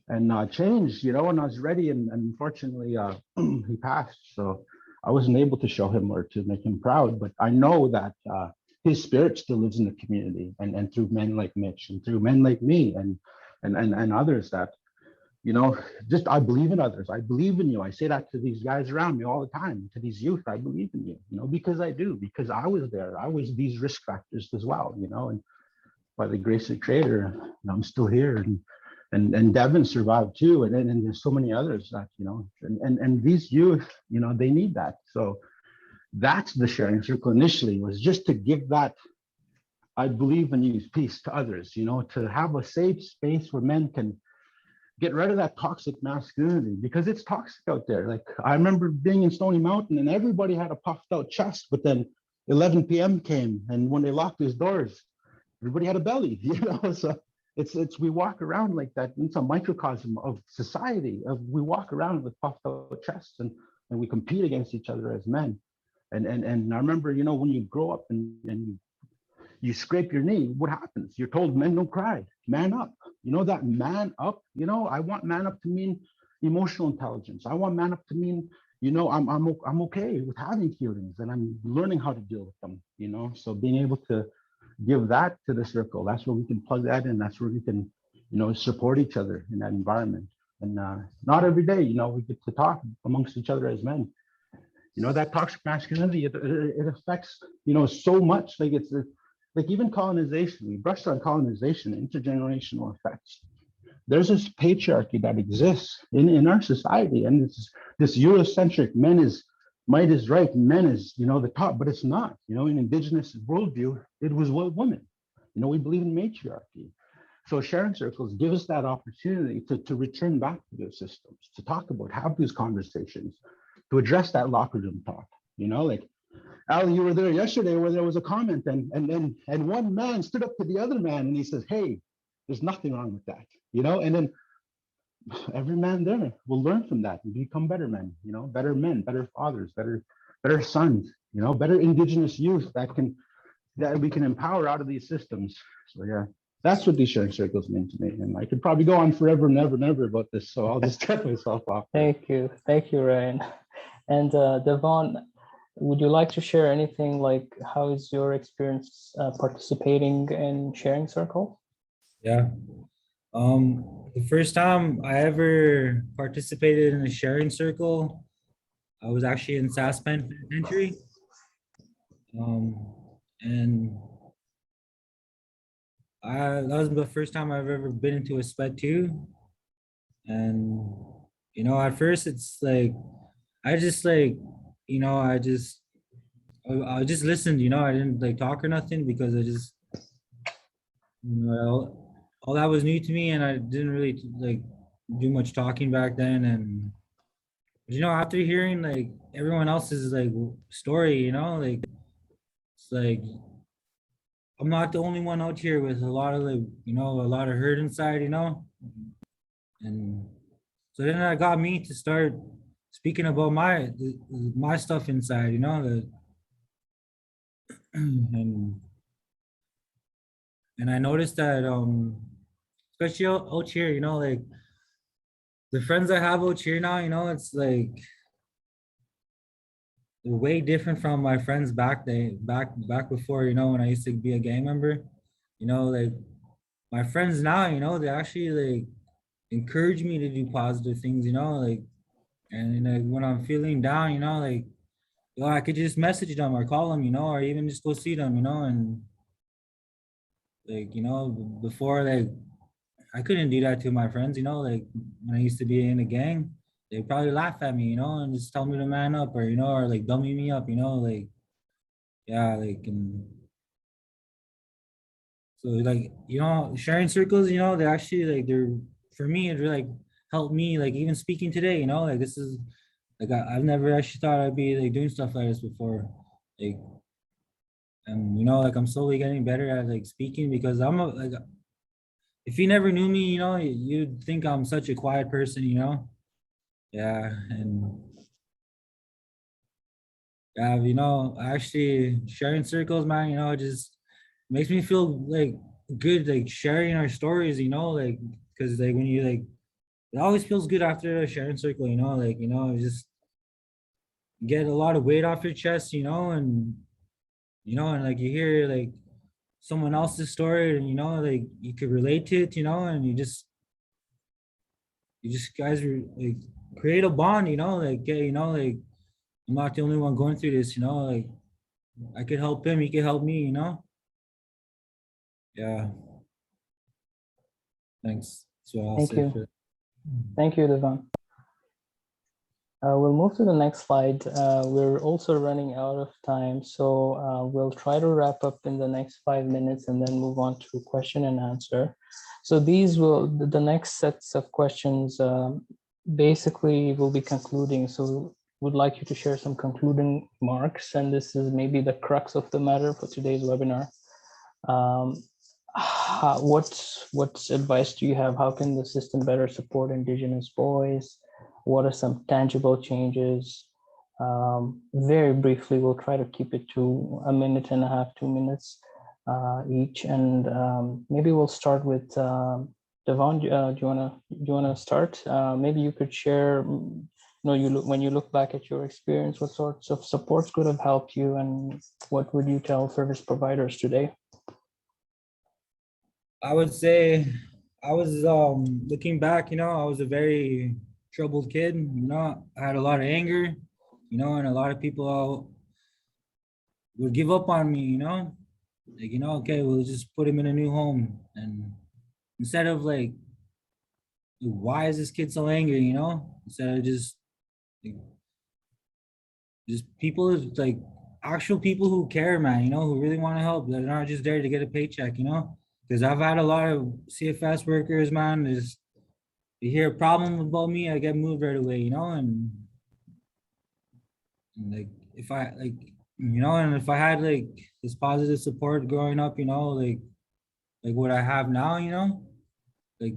and changed, you know, and I was ready. And unfortunately, he passed. So I wasn't able to show him or to make him proud. But I know that his spirit still lives in the community, and through men like Mitch, and through men like me, and others that, you know, just I believe in others. I believe in you. I say that to these guys around me all the time, to these youth. I believe in you, you know, because I do, because I was there. I was these risk factors as well, you know, and by the grace of the Creator, you know, I'm still here, and Devon survived too, and there's so many others that, you know, and these youth, you know, they need that. So that's the sharing circle initially, was just to give that I believe in you piece to others, you know, to have a safe space where men can get rid of that toxic masculinity, because it's toxic out there. Like, I remember being in Stony Mountain and everybody had a puffed out chest, but then 11 p.m. came, and when they locked these doors, everybody had a belly, you know. So it's we walk around like that. It's a microcosm of society. We walk around with puffed out chests, and we compete against each other as men. And I remember, you know, when you grow up and you scrape your knee, what happens? You're told men don't cry, man up. You know, that man up, you know, I want man up to mean emotional intelligence. I want man up to mean, you know, I'm okay with having feelings, and I'm learning how to deal with them, you know. So being able to give that to the circle, that's where we can plug that in. That's where we can, you know, support each other in that environment. And not every day, you know, we get to talk amongst each other as men. You know, that toxic masculinity, it affects, you know, so much. Like, it's like even colonization. We brushed on colonization, intergenerational effects. There's this patriarchy that exists in our society, and it's this Eurocentric might is right, men is, you know, the top, but it's not. You know, in Indigenous worldview, it was women. You know, we believe in matriarchy. So sharing circles give us that opportunity to return back to those systems, to talk about, have these conversations, to address that locker room talk. You know, like, Ali, you were there yesterday where there was a comment, and one man stood up to the other man and he says, "Hey, there's nothing wrong with that," you know. And then every man there will learn from that and become better men, you know, better men, better fathers, better sons, you know, better Indigenous youth that we can empower out of these systems. So yeah, that's what these sharing circles mean to me. And I could probably go on forever and ever about this, so I'll just cut myself off. Thank you, Ryan. And Devon, would you like to share anything, like how is your experience participating in sharing circle? Yeah. The first time I ever participated in a sharing circle, I was actually in Saskpan Penitentiary. And that was the first time I've ever been into a SPED 2. And, you know, at first it's like, I just listened, you know, I didn't like talk or nothing, because I just, you know, all that was new to me, and I didn't really like do much talking back then. And, you know, after hearing like everyone else's like story, you know, like, it's like, I'm not the only one out here with a lot of like, you know, a lot of hurt inside, you know. And so then that got me to start speaking about my stuff inside, you know, and I noticed that especially out here, you know, like the friends I have out here now, you know, it's like they're way different from my friends back before, you know, when I used to be a gang member. You know, like my friends now, you know, they actually like encourage me to do positive things, you know, like, and like when I'm feeling down, you know, like, you know, I could just message them or call them, you know, or even just go see them, you know. And like, you know, before, like, I couldn't do that to my friends, you know, like when I used to be in a gang, they probably laugh at me, you know, and just tell me to man up, or, you know, or like dummy me up, you know, like, yeah, like, and so like, you know, sharing circles, you know, they actually like, for me, it really like helped me, like even speaking today, you know, like this is like I've never actually thought I'd be like doing stuff like this before. Like, and you know, like I'm slowly getting better at like speaking because I'm a, like, if you never knew me, you know, you'd think I'm such a quiet person, you know? Yeah, and yeah, you know, actually sharing circles, man, you know, it just makes me feel like good, like sharing our stories, you know, like, cause like when you like, it always feels good after a sharing circle, you know, it just get a lot of weight off your chest, you know, and like you hear like someone else's story and, you know, like you could relate to it, you know, and you just guys like create a bond, you know, like, get, you know, like I'm not the only one going through this, you know, like I could help him, he could help me, you know? Yeah, thanks. That's what I'll Thank say you. for. Thank you, Devon. We'll move to the next slide. We're also running out of time, so we'll try to wrap up in the next 5 minutes and then move on to question and answer. So these will, the next sets of questions basically will be concluding. So would like you to share some concluding remarks, and this is maybe the crux of the matter for today's webinar. What advice do you have? How can the system better support Indigenous boys? What are some tangible changes? Very briefly, we'll try to keep it to 1.5 minutes, 2 minutes each, and maybe we'll start with Devon. Do you wanna start? Maybe you could share. You know, when you look back at your experience, what sorts of supports could have helped you, and what would you tell service providers today? I would say I was looking back, you know, I was a very troubled kid, you know, I had a lot of anger, you know, and a lot of people would give up on me, you know, like, you know, okay, we'll just put him in a new home. And instead of like, why is this kid so angry, you know, instead of like, just people like actual people who care, man, you know, who really want to help. They're not just there to get a paycheck, you know, because I've had a lot of CFS workers, man, is you hear a problem about me, I get moved right away, you know, and like if I like, you know, and if I had like this positive support growing up, you know, like what I have now, you know, like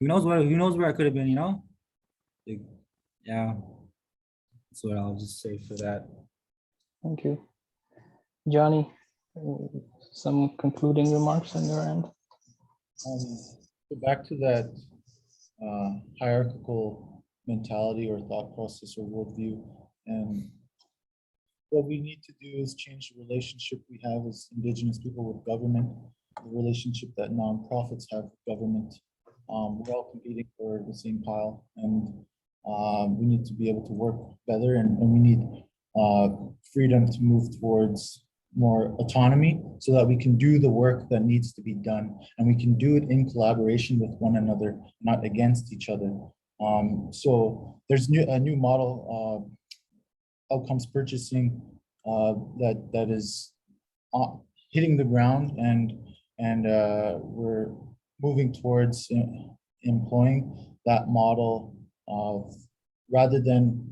who knows where I could have been, you know, like yeah, that's what I'll just say for that. Thank you. Jonny, some concluding remarks on your end? So back to that hierarchical mentality or thought process or worldview, and what we need to do is change the relationship we have as Indigenous people with government, the relationship that nonprofits have with government. We're all competing for the same pile, and we need to be able to work better, and we need freedom to move towards more autonomy so that we can do the work that needs to be done, and we can do it in collaboration with one another, not against each other. So there's a new model, outcomes purchasing, that is hitting the ground, and we're moving towards employing that model of, rather than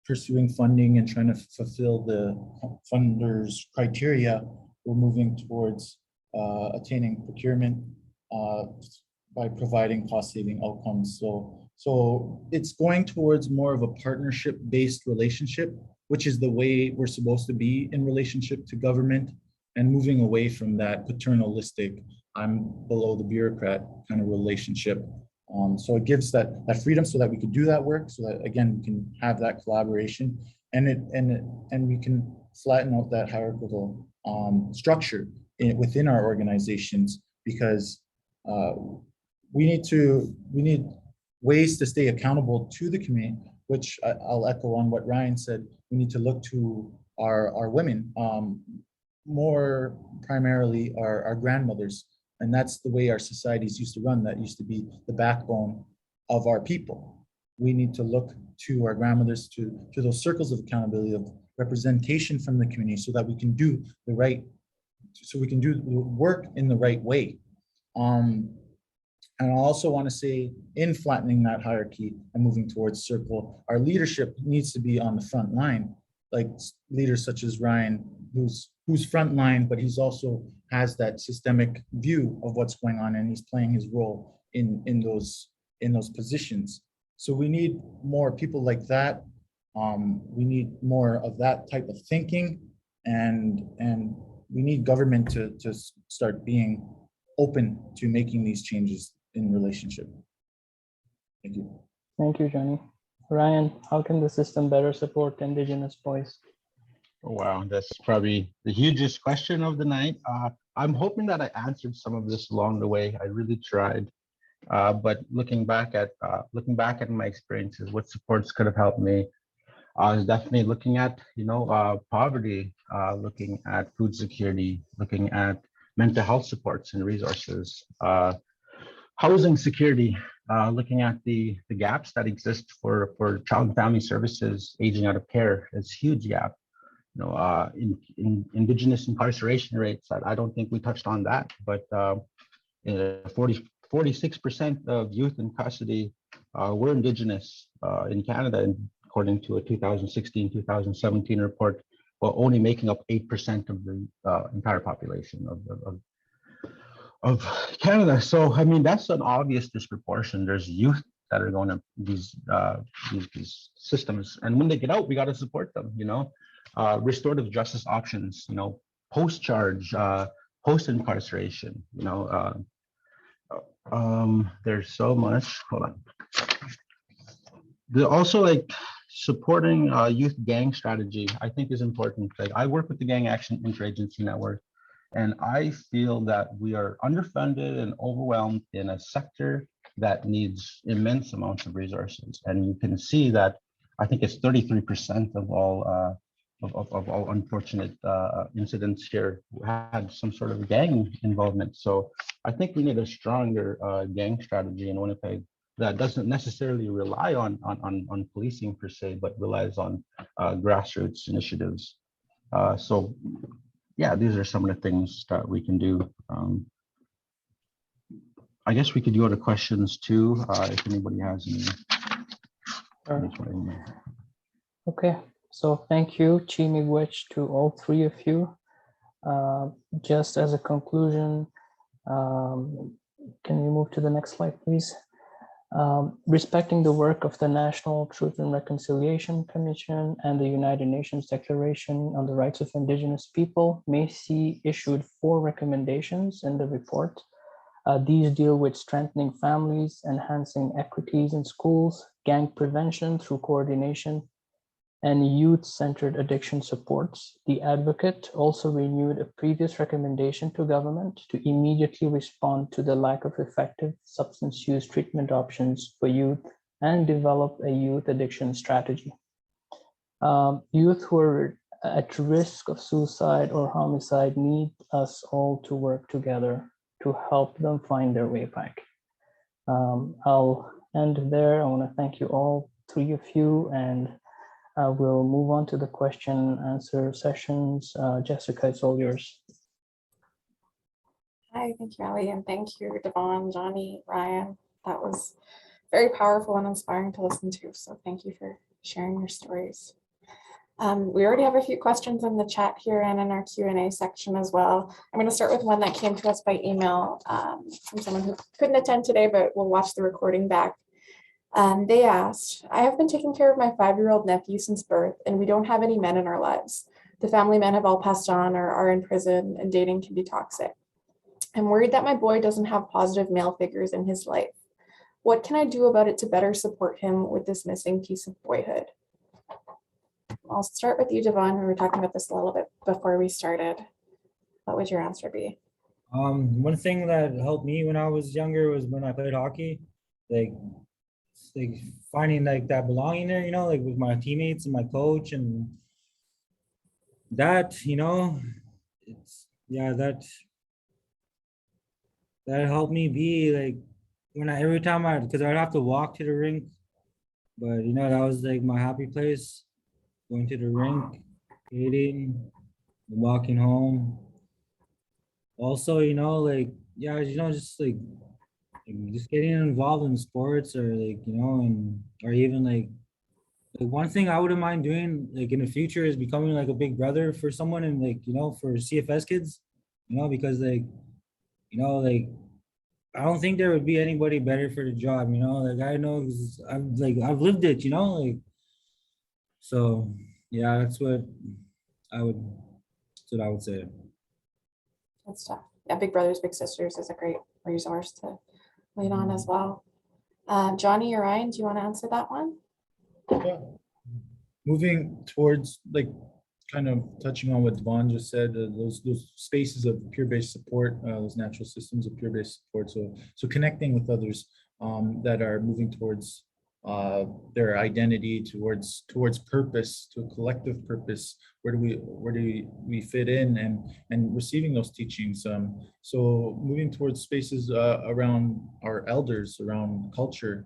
pursuing funding and trying to fulfill the funders' criteria, we're moving towards attaining procurement by providing cost-saving outcomes. So it's going towards more of a partnership-based relationship, which is the way we're supposed to be in relationship to government, and moving away from that paternalistic, I'm below the bureaucrat kind of relationship. So it gives that freedom so that we can do that work, so that again we can have that collaboration, and we can flatten out that hierarchical structure within our organizations, because we need ways to stay accountable to the community, which I'll echo on what Ryan said. We need to look to our women, more primarily our grandmothers. And that's the way our societies used to run. That used to be the backbone of our people. We need to look to our grandmothers, to those circles of accountability, of representation from the community, so that we can do the right, so we can do the work in the right way. And I also want to say, in flattening that hierarchy and moving towards circle, our leadership needs to be on the front line, like leaders such as Ryan, who's front line, but he's also has that systemic view of what's going on, and he's playing his role in those positions. So we need more people like that. We need more of that type of thinking, and we need government to start being open to making these changes in relationship. Thank you. Thank you, Jonny. Ryan, how can the system better support Indigenous boys? Oh, wow, that's probably the hugest question of the night. I'm hoping that I answered some of this along the way. I really tried. But looking back at my experiences, what supports could have helped me, I was definitely looking at, poverty, looking at food security, looking at mental health supports and resources, housing security, looking at the gaps that exist for child and family services aging out of care. It's a huge gap. In Indigenous incarceration rates, I don't think we touched on that, but 46% of youth in custody were Indigenous in Canada, and according to a 2016-2017 report, while only making up 8% of the entire population of Canada. So, I mean, that's an obvious disproportion. There's youth that are going to these systems, and when they get out, we got to support them. Restorative justice options. Post-charge, post-incarceration. There's so much. Hold on. They're also like supporting youth gang strategy, I think is important. Like, I work with the Gang Action Interagency Network, and I feel that we are underfunded and overwhelmed in a sector that needs immense amounts of resources. And you can see that I think it's 33% of all unfortunate incidents here had some sort of gang involvement. So I think we need a stronger gang strategy in Winnipeg that doesn't necessarily rely on policing per se, but relies on grassroots initiatives. So yeah, these are some of the things that we can do. I guess we could go to questions too, if anybody has any. Sure. Okay, so thank you, Chi Miigwech, to all three of you. Just as a conclusion, can you move to the next slide, please? Respecting the work of the National Truth and Reconciliation Commission and the United Nations Declaration on the Rights of Indigenous People, MACY issued 4 recommendations in the report. These deal with strengthening families, enhancing equities in schools, gang prevention through coordination, and youth-centered addiction supports. The Advocate also renewed a previous recommendation to government to immediately respond to the lack of effective substance use treatment options for youth and develop a youth addiction strategy. Youth who are at risk of suicide or homicide need us all to work together to help them find their way back. I'll end there. I want to thank you all, 3 of you, and we'll move on to the question and answer sessions. Jessica, it's all yours. Hi, thank you, Ali, and thank you, Devon, Jonny, Ryan. That was very powerful and inspiring to listen to, so thank you for sharing your stories. We already have a few questions in the chat here and in our Q&A section as well. I'm going to start with one that came to us by email from someone who couldn't attend today, but will watch the recording back. They asked, I have been taking care of my 5-year-old nephew since birth, and we don't have any men in our lives. The family men have all passed on or are in prison, and dating can be toxic. I'm worried that my boy doesn't have positive male figures in his life. What can I do about it to better support him with this missing piece of boyhood? I'll start with you, Devon. We were talking about this a little bit before we started. What would your answer be? One thing that helped me when I was younger was when I played hockey, like finding like that belonging there, like with my teammates and my coach, and that, it's, yeah, that helped me be like, every time because I'd have to walk to the rink, but that was like my happy place, going to the rink, eating, walking home. Also, like, yeah, just like just getting involved in sports, or like, and or even like one thing I wouldn't mind doing like in the future is becoming like a big brother for someone, and like, for CFS kids, because like, like I don't think there would be anybody better for the job, like I know 'cause I've lived it, like, so yeah, that's what I would say. Good stuff. Yeah, Big Brothers Big Sisters is a great resource to lean on as well. Jonny or Ryan, do you want to answer that one? Yeah. Moving towards, like, kind of touching on what Devon just said, those spaces of peer-based support, those natural systems of peer-based support. So connecting with others that are moving towards their identity, towards purpose, to a collective purpose. Where do we fit in, and receiving those teachings. So moving towards spaces around our elders, around culture,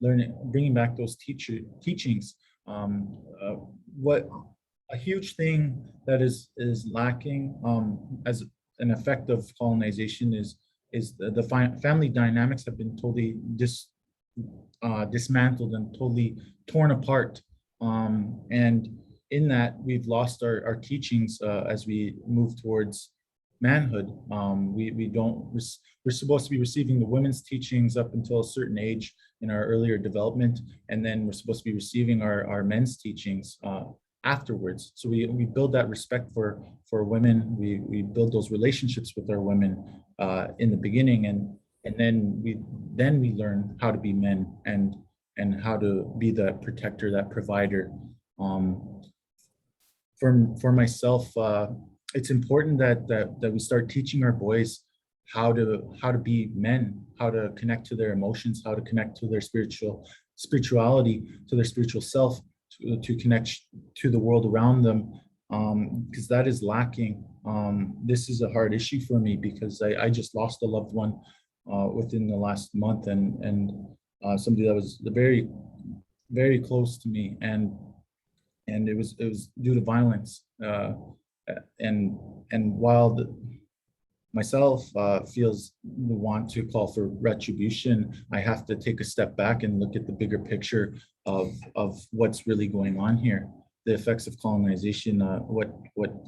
learning, bringing back those teachings. What a huge thing that is lacking as an effect of colonization is the family dynamics have been totally dismantled and totally torn apart, and in that we've lost our teachings as we move towards manhood. We don't, we're supposed to be receiving the women's teachings up until a certain age in our earlier development, and then we're supposed to be receiving our men's teachings afterwards. So we build that respect for women. We build those relationships with our women in the beginning, and then we learn how to be men, and how to be that protector, that provider. For myself, it's important that we start teaching our boys how to be men, how to connect to their emotions, how to connect to their spirituality, to their spiritual self, to connect to the world around them, because that is lacking. This is a hard issue for me because I just lost a loved one within the last month, and somebody that was very, very close to me, and it was due to violence, and while myself feels the want to call for retribution, I have to take a step back and look at the bigger picture of what's really going on here, the effects of colonization, what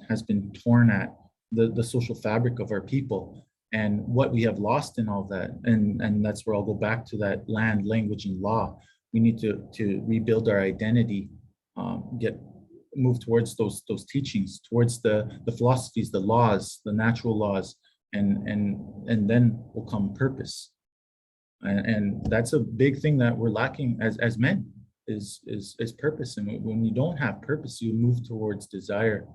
has been torn at, the social fabric of our people, and what we have lost in all that. And that's where I'll go back to that land, language, and law. We need to rebuild our identity, move towards those teachings, towards the philosophies, the laws, the natural laws, and then will come purpose. And that's a big thing that we're lacking as men, is purpose. And when you don't have purpose, you move towards desire,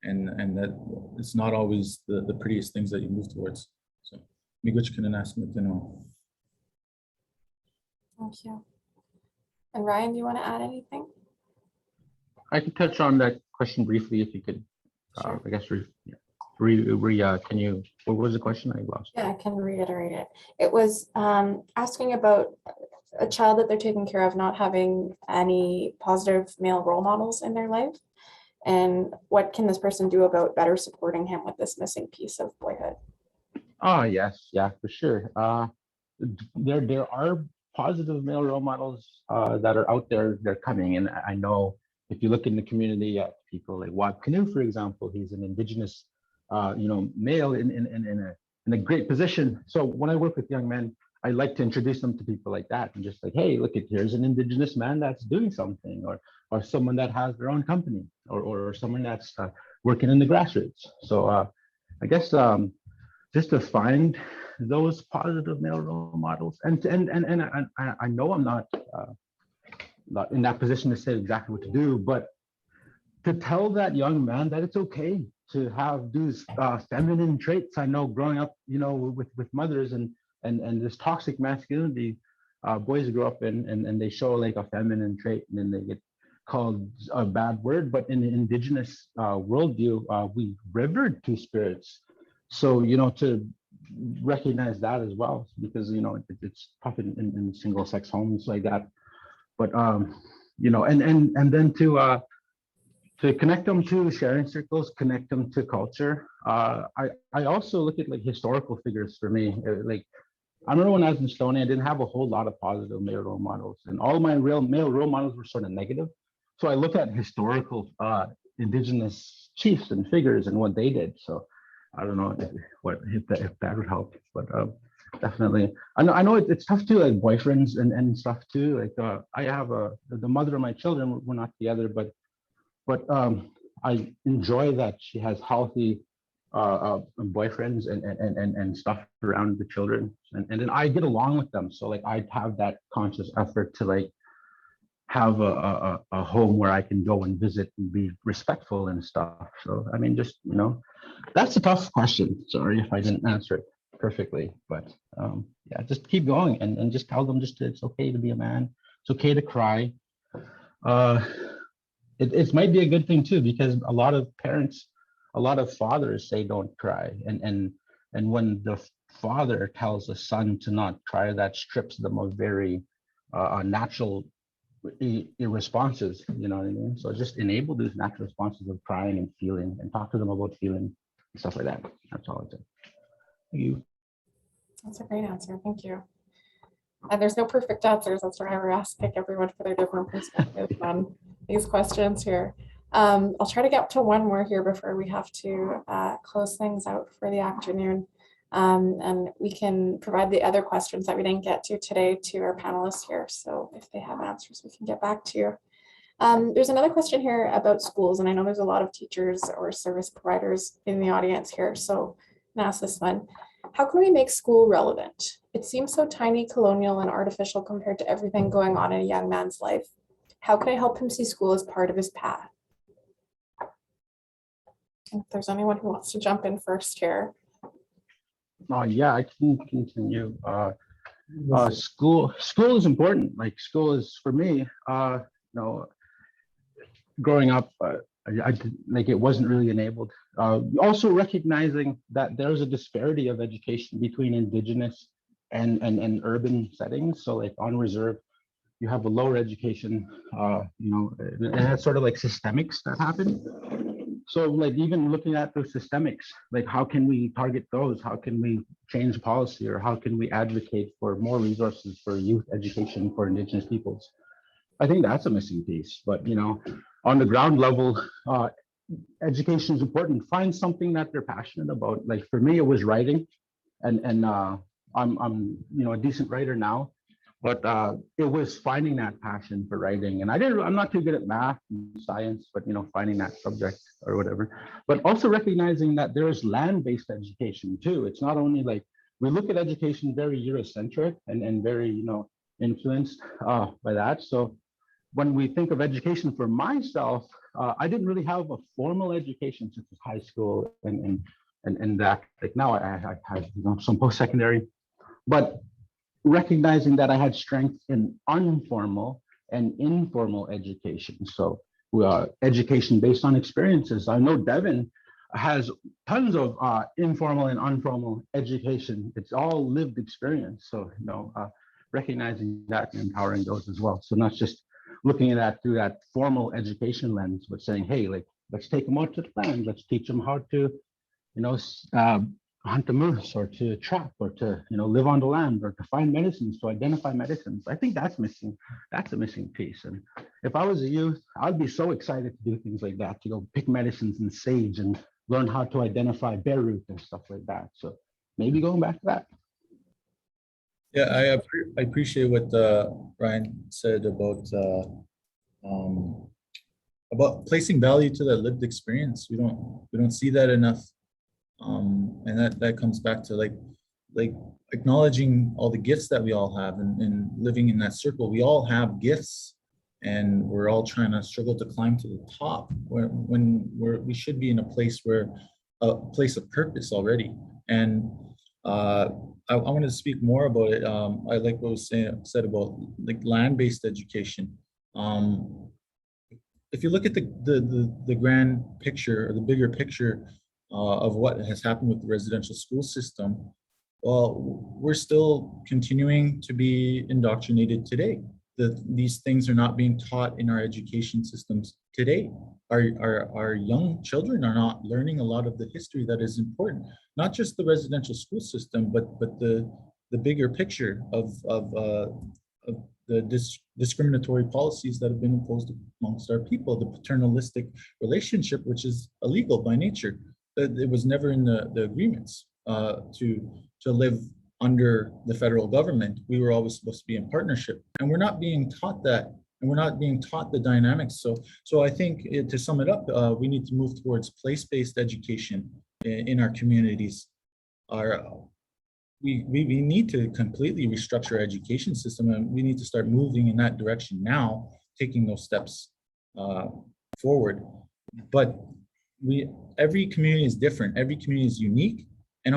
and that it's not always the prettiest things that you move towards. So Miigwech can ask me to know. Thank you. And Ryan, do you want to add anything? I could touch on that question briefly if you could. Sure. I guess can you? What was the question? I lost. Yeah, I can reiterate it. It was asking about a child that they're taking care of not having any positive male role models in their life, and what can this person do about better supporting him with this missing piece of boyhood? Oh yes, yeah, for sure. There are positive male role models that are out there. They're coming, and I know if you look in the community, people like Wat Canoe, for example, he's an Indigenous, male in a great position. So when I work with young men, I like to introduce them to people like that, and just like, hey, look, here's an Indigenous man that's doing something, or someone that has their own company, or someone that's working in the grassroots. So I guess just to find those positive male role models, and I know I'm not in that position to say exactly what to do, but to tell that young man that it's okay to have these feminine traits. I know growing up, with mothers and this toxic masculinity, boys grow up and they show like a feminine trait, and then they get called a bad word. But in the Indigenous worldview, we revered two spirits. So, to recognize that as well, because, it's tough in single sex homes like that. But, and then to connect them to sharing circles, connect them to culture. I also look at like historical figures for me, like I remember when I was in Estonia, I didn't have a whole lot of positive male role models, and all my real male role models were sort of negative. So I look at historical Indigenous chiefs and figures and what they did. So I don't know if that would help, but definitely. I know it's tough too, like boyfriends and stuff too. Like I have the mother of my children. We're not together, but I enjoy that she has healthy boyfriends and stuff around the children, and then I get along with them. So like I have that conscious effort to like have a home where I can go and visit and be respectful and stuff. So I mean, just that's a tough question. Sorry if I didn't answer it perfectly, but yeah, just keep going and just tell them it's okay to be a man. It's okay to cry. It might be a good thing too, because a lot of parents, a lot of fathers say don't cry, and when the father tells a son to not cry, that strips them of very natural responses. You know what I mean? So just enable these natural responses of crying and feeling, and talk to them about feeling and stuff like that. That's all I'd say. Thank you. That's a great answer. Thank you. And there's no perfect answers. That's why I pick everyone for their different perspectives on these questions here. I'll try to get to one more here before we have to close things out for the afternoon. And we can provide the other questions that we didn't get to today to our panelists here. So if they have answers, we can get back to you. There's another question here about schools, and I know there's a lot of teachers or service providers in the audience here. So I'm gonna ask this one. How can we make school relevant? It seems so tiny, colonial, and artificial compared to everything going on in a young man's life. How can I help him see school as part of his path? If there's anyone who wants to jump in first here. Yeah, I can continue. School is important. Like school is for me. Growing up, like it wasn't really enabled. Also recognizing that there's a disparity of education between Indigenous and urban settings. So like on reserve, you have a lower education, and that's sort of like systemics that happen. So like even looking at those systemics, like how can we target those? How can we change policy, or how can we advocate for more resources for youth education for Indigenous peoples? I think that's a missing piece. But on the ground level, education is important. Find something that they're passionate about. Like for me, it was writing, and I'm a decent writer now, but it was finding that passion for writing. And I'm not too good at math and science, but finding that subject or whatever. But also recognizing that there is land-based education too. It's not only like we look at education very Eurocentric and very influenced by that. So when we think of education for myself, I didn't really have a formal education such as high school and that. Like now I have some post-secondary, but recognizing that I had strength in unformal and informal education. So education based on experiences. I know Devon has tons of informal and informal education. It's all lived experience. So recognizing that and empowering those as well. So not just looking at that through that formal education lens, but saying, hey, like let's take them out to the land. Let's teach them how to, hunt a moose, or to trap, or to live on the land, or to find medicines, to identify medicines. I think that's missing. That's a missing piece. And if I was a youth, I'd be so excited to do things like that, to go pick medicines and sage and learn how to identify bear root and stuff like that. So maybe going back to that. Yeah, I appreciate what Ryan said about placing value to that lived experience. We don't see that enough. And that comes back to like acknowledging all the gifts that we all have, and living in that circle. We all have gifts, and we're all trying to struggle to climb to the top when we should be in a place of purpose already. And I wanted to speak more about it. I like what was said about like land-based education. If you look at the grand picture, or the bigger picture, of what has happened with the residential school system, well, we're still continuing to be indoctrinated today. These things are not being taught in our education systems today. Our young children are not learning a lot of the history that is important, not just the residential school system, but the the bigger picture of the discriminatory policies that have been imposed amongst our people, the paternalistic relationship, which is illegal by nature. It was never in the agreements to live under the federal government. We were always supposed to be in partnership, and we're not being taught that, and we're not being taught the dynamics. So I think to sum it up, we need to move towards place-based education in our communities. We need to completely restructure our education system, and we need to start moving in that direction now, taking those steps forward. But every community is different. Every community is unique, and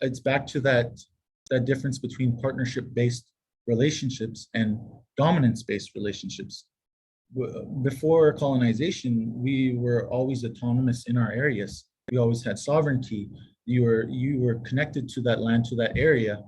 it's back to that difference between partnership-based relationships and dominance-based relationships. Before colonization, we were always autonomous in our areas. We always had sovereignty. You were connected to that land, to that area,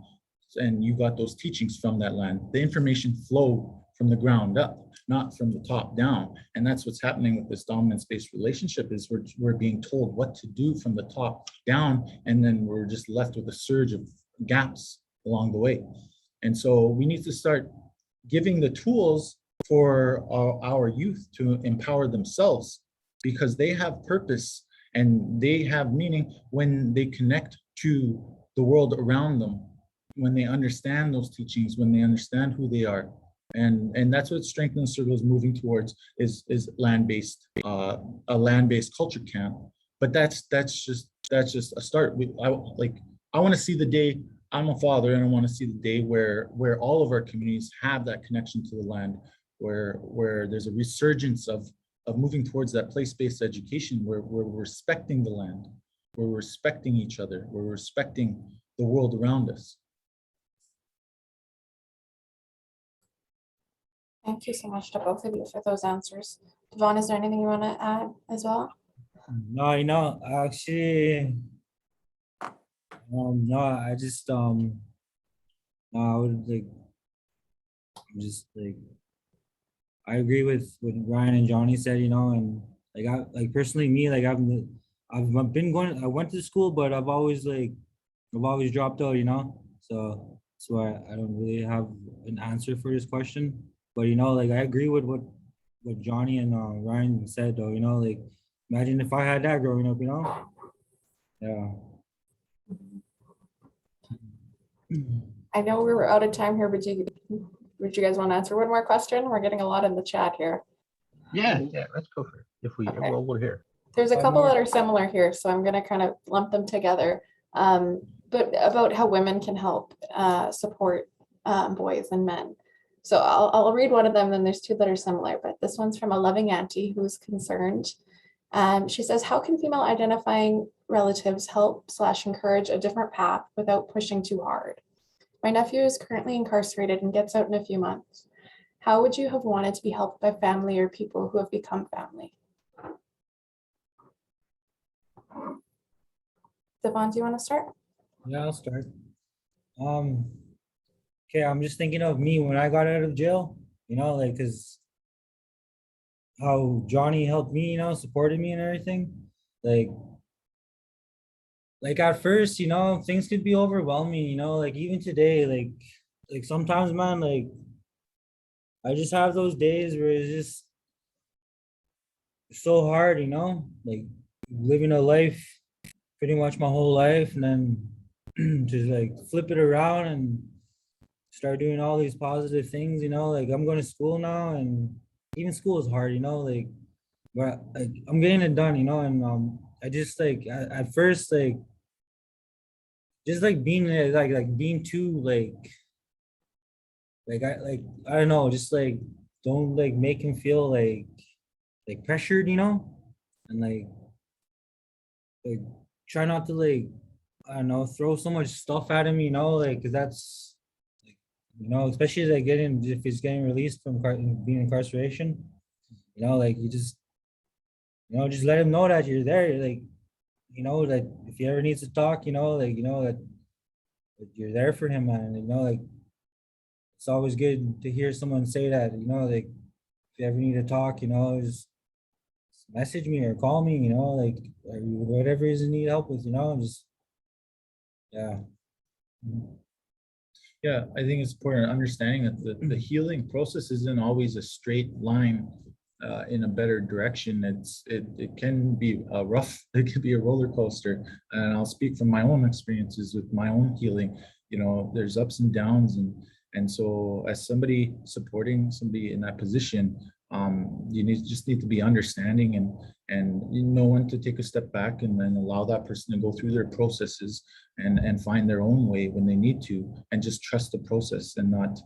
and you got those teachings from that land. The information flowed from the ground up, not from the top down. And that's what's happening with this dominance-based relationship, is we're being told what to do from the top down, and then we're just left with a surge of gaps along the way. And so we need to start giving the tools for our youth to empower themselves, because they have purpose and they have meaning when they connect to the world around them, when they understand those teachings, when they understand who they are. And that's what Strength in the Circle is moving towards, is land-based, a land-based culture camp. But that's just a start. I want to see the day. I'm a father, and I want to see the day where all of our communities have that connection to the land, where there's a resurgence of moving towards that place-based education, where we're respecting the land, where we're respecting each other, where we're respecting the world around us. Thank you so much to both of you for those answers. Devon, is there anything you want to add as well? No, actually, no, I just, no, I would I agree with what Ryan and Jonny said, and personally me, I went to school, but I've always dropped out, so that's why I don't really have an answer for this question. But I agree with what Jonny and Ryan said, though. Imagine if I had that growing up, yeah. I know we were out of time here, but would you guys want to answer one more question? We're getting a lot in the chat here. Yeah, let's go for it. If we, Okay. well, we're here. There's a couple that are similar here, so I'm going to kind of lump them together. But about how women can help support boys and men. So I'll read one of them, and there's two that are similar, but this one's from a loving auntie who's concerned. She says, how can female identifying relatives help/encourage a different path without pushing too hard? My nephew is currently incarcerated and gets out in a few months. How would you have wanted to be helped by family or people who have become family? Devon, do you want to start? Yeah, I'll start. Okay, I'm just thinking of me when I got out of jail, because how Jonny helped me, supported me and everything. At first, things could be overwhelming, even today, sometimes, man, I just have those days where it's just so hard, living a life pretty much my whole life, and then just flip it around and start doing all these positive things, I'm going to school now, and even school is hard, but I'm getting it done, and I just at first just being being too I don't know, just don't make him feel pressured, and try not to I don't know, throw so much stuff at him, because that's especially if he's getting released from being incarceration, you just just let him know that you're there, that if he ever needs to talk, that you're there for him, man. It's always good to hear someone say that, if you ever need to talk, just message me or call me, or whatever you need help with, just, yeah. Yeah, I think it's important understanding that the healing process isn't always a straight line in a better direction. It can be a rough, it could be a roller coaster. And I'll speak from my own experiences with my own healing. You know, there's ups and downs, and so as somebody supporting somebody in that position, you just need to be understanding and you know when to take a step back and then allow that person to go through their processes and find their own way when they need to, and just trust the process and not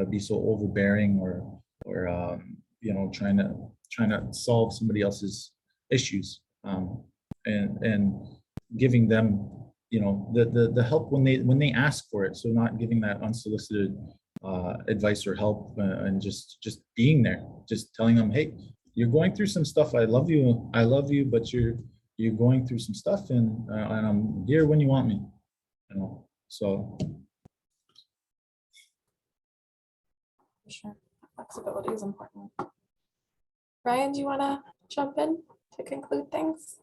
be so overbearing or you know, trying to solve somebody else's issues, and giving them, you know, the help when they ask for it. So not giving that unsolicited advice or help, and just being there, just telling them, hey, you're going through some stuff. I love you, but you're going through some stuff, and I'm here when you want me. You know, so. For sure. Flexibility is important. Ryan, do you want to jump in to conclude things?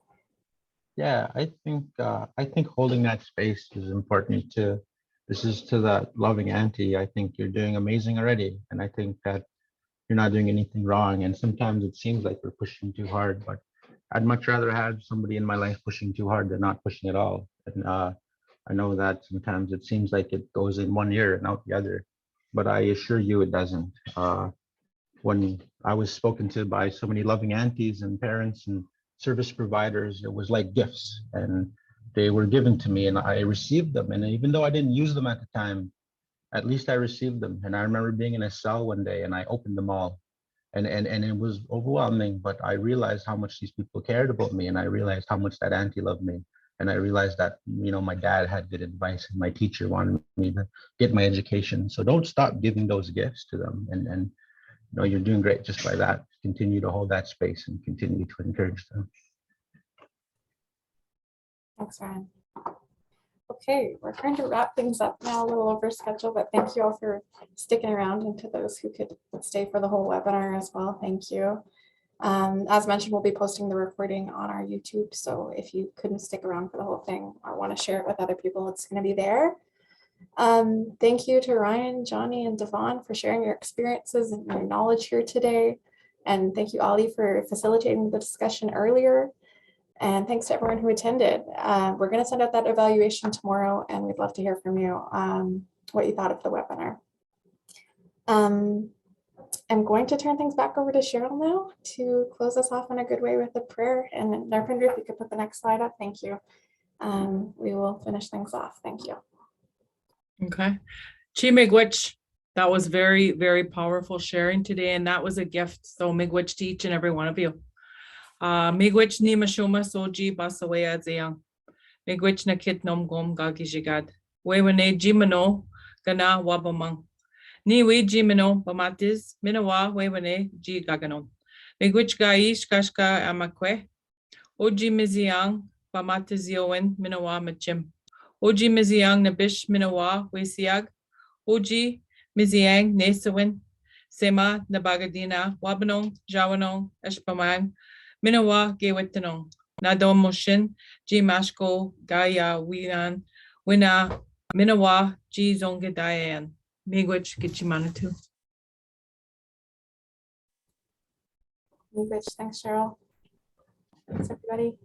Yeah, I think holding that space is important to. This is to that loving auntie. I think you're doing amazing already, and I think that you're not doing anything wrong. And sometimes it seems like we're pushing too hard, but I'd much rather have somebody in my life pushing too hard than not pushing at all. And I know that sometimes it seems like it goes in one ear and out the other, but I assure you it doesn't. When I was spoken to by so many loving aunties and parents and service providers, it was like gifts, and they were given to me and I received them. And even though I didn't use them at the time, at least I received them. And I remember being in a cell one day and I opened them all. And it was overwhelming, but I realized how much these people cared about me, and I realized how much that auntie loved me. And I realized that, you know, my dad had good advice and my teacher wanted me to get my education. So don't stop giving those gifts to them. And you know, you're doing great just by that. Continue to hold that space and continue to encourage them. Thanks, Ryan. Okay, we're trying to wrap things up now, a little over schedule, but thank you all for sticking around, and to those who could stay for the whole webinar as well, thank you. As mentioned, we'll be posting the recording on our YouTube, so if you couldn't stick around for the whole thing or want to share it with other people, it's going to be there. Thank you to Ryan, Jonny, and Devon for sharing your experiences and your knowledge here today. And thank you, Ali, for facilitating the discussion earlier. And thanks to everyone who attended. We're going to send out that evaluation tomorrow, and we'd love to hear from you what you thought of the webinar. I'm going to turn things back over to Cheryl now to close us off in a good way with a prayer. And Narpinder, if you could put the next slide up, thank you. We will finish things off. Thank you. Okay. Chi Miigwech, that was very, very powerful sharing today, and that was a gift. So Miigwech to each and every one of you. Miigwech ni mashuma soji basawaya zayang. Miigwech na kit nom gom gagijigad. Wewane jimano gana wabamang. Ni we jimano bamatiz minawa wewane ji gaganon. Miigwech gaish kashka amakwe. Oji miziang bamatiziowen minawa machim. Oji miziang nabish minawa wesiag. Oji miziang nesawin. Sema nabagadina wabanong jawanong eshpamang. Minawa gewettanong. Nadom moshin ji mashko gaya winan wina minawa ji zongadayan. Miigwech gichimanatu. Thanks, Cheryl. Thanks, everybody.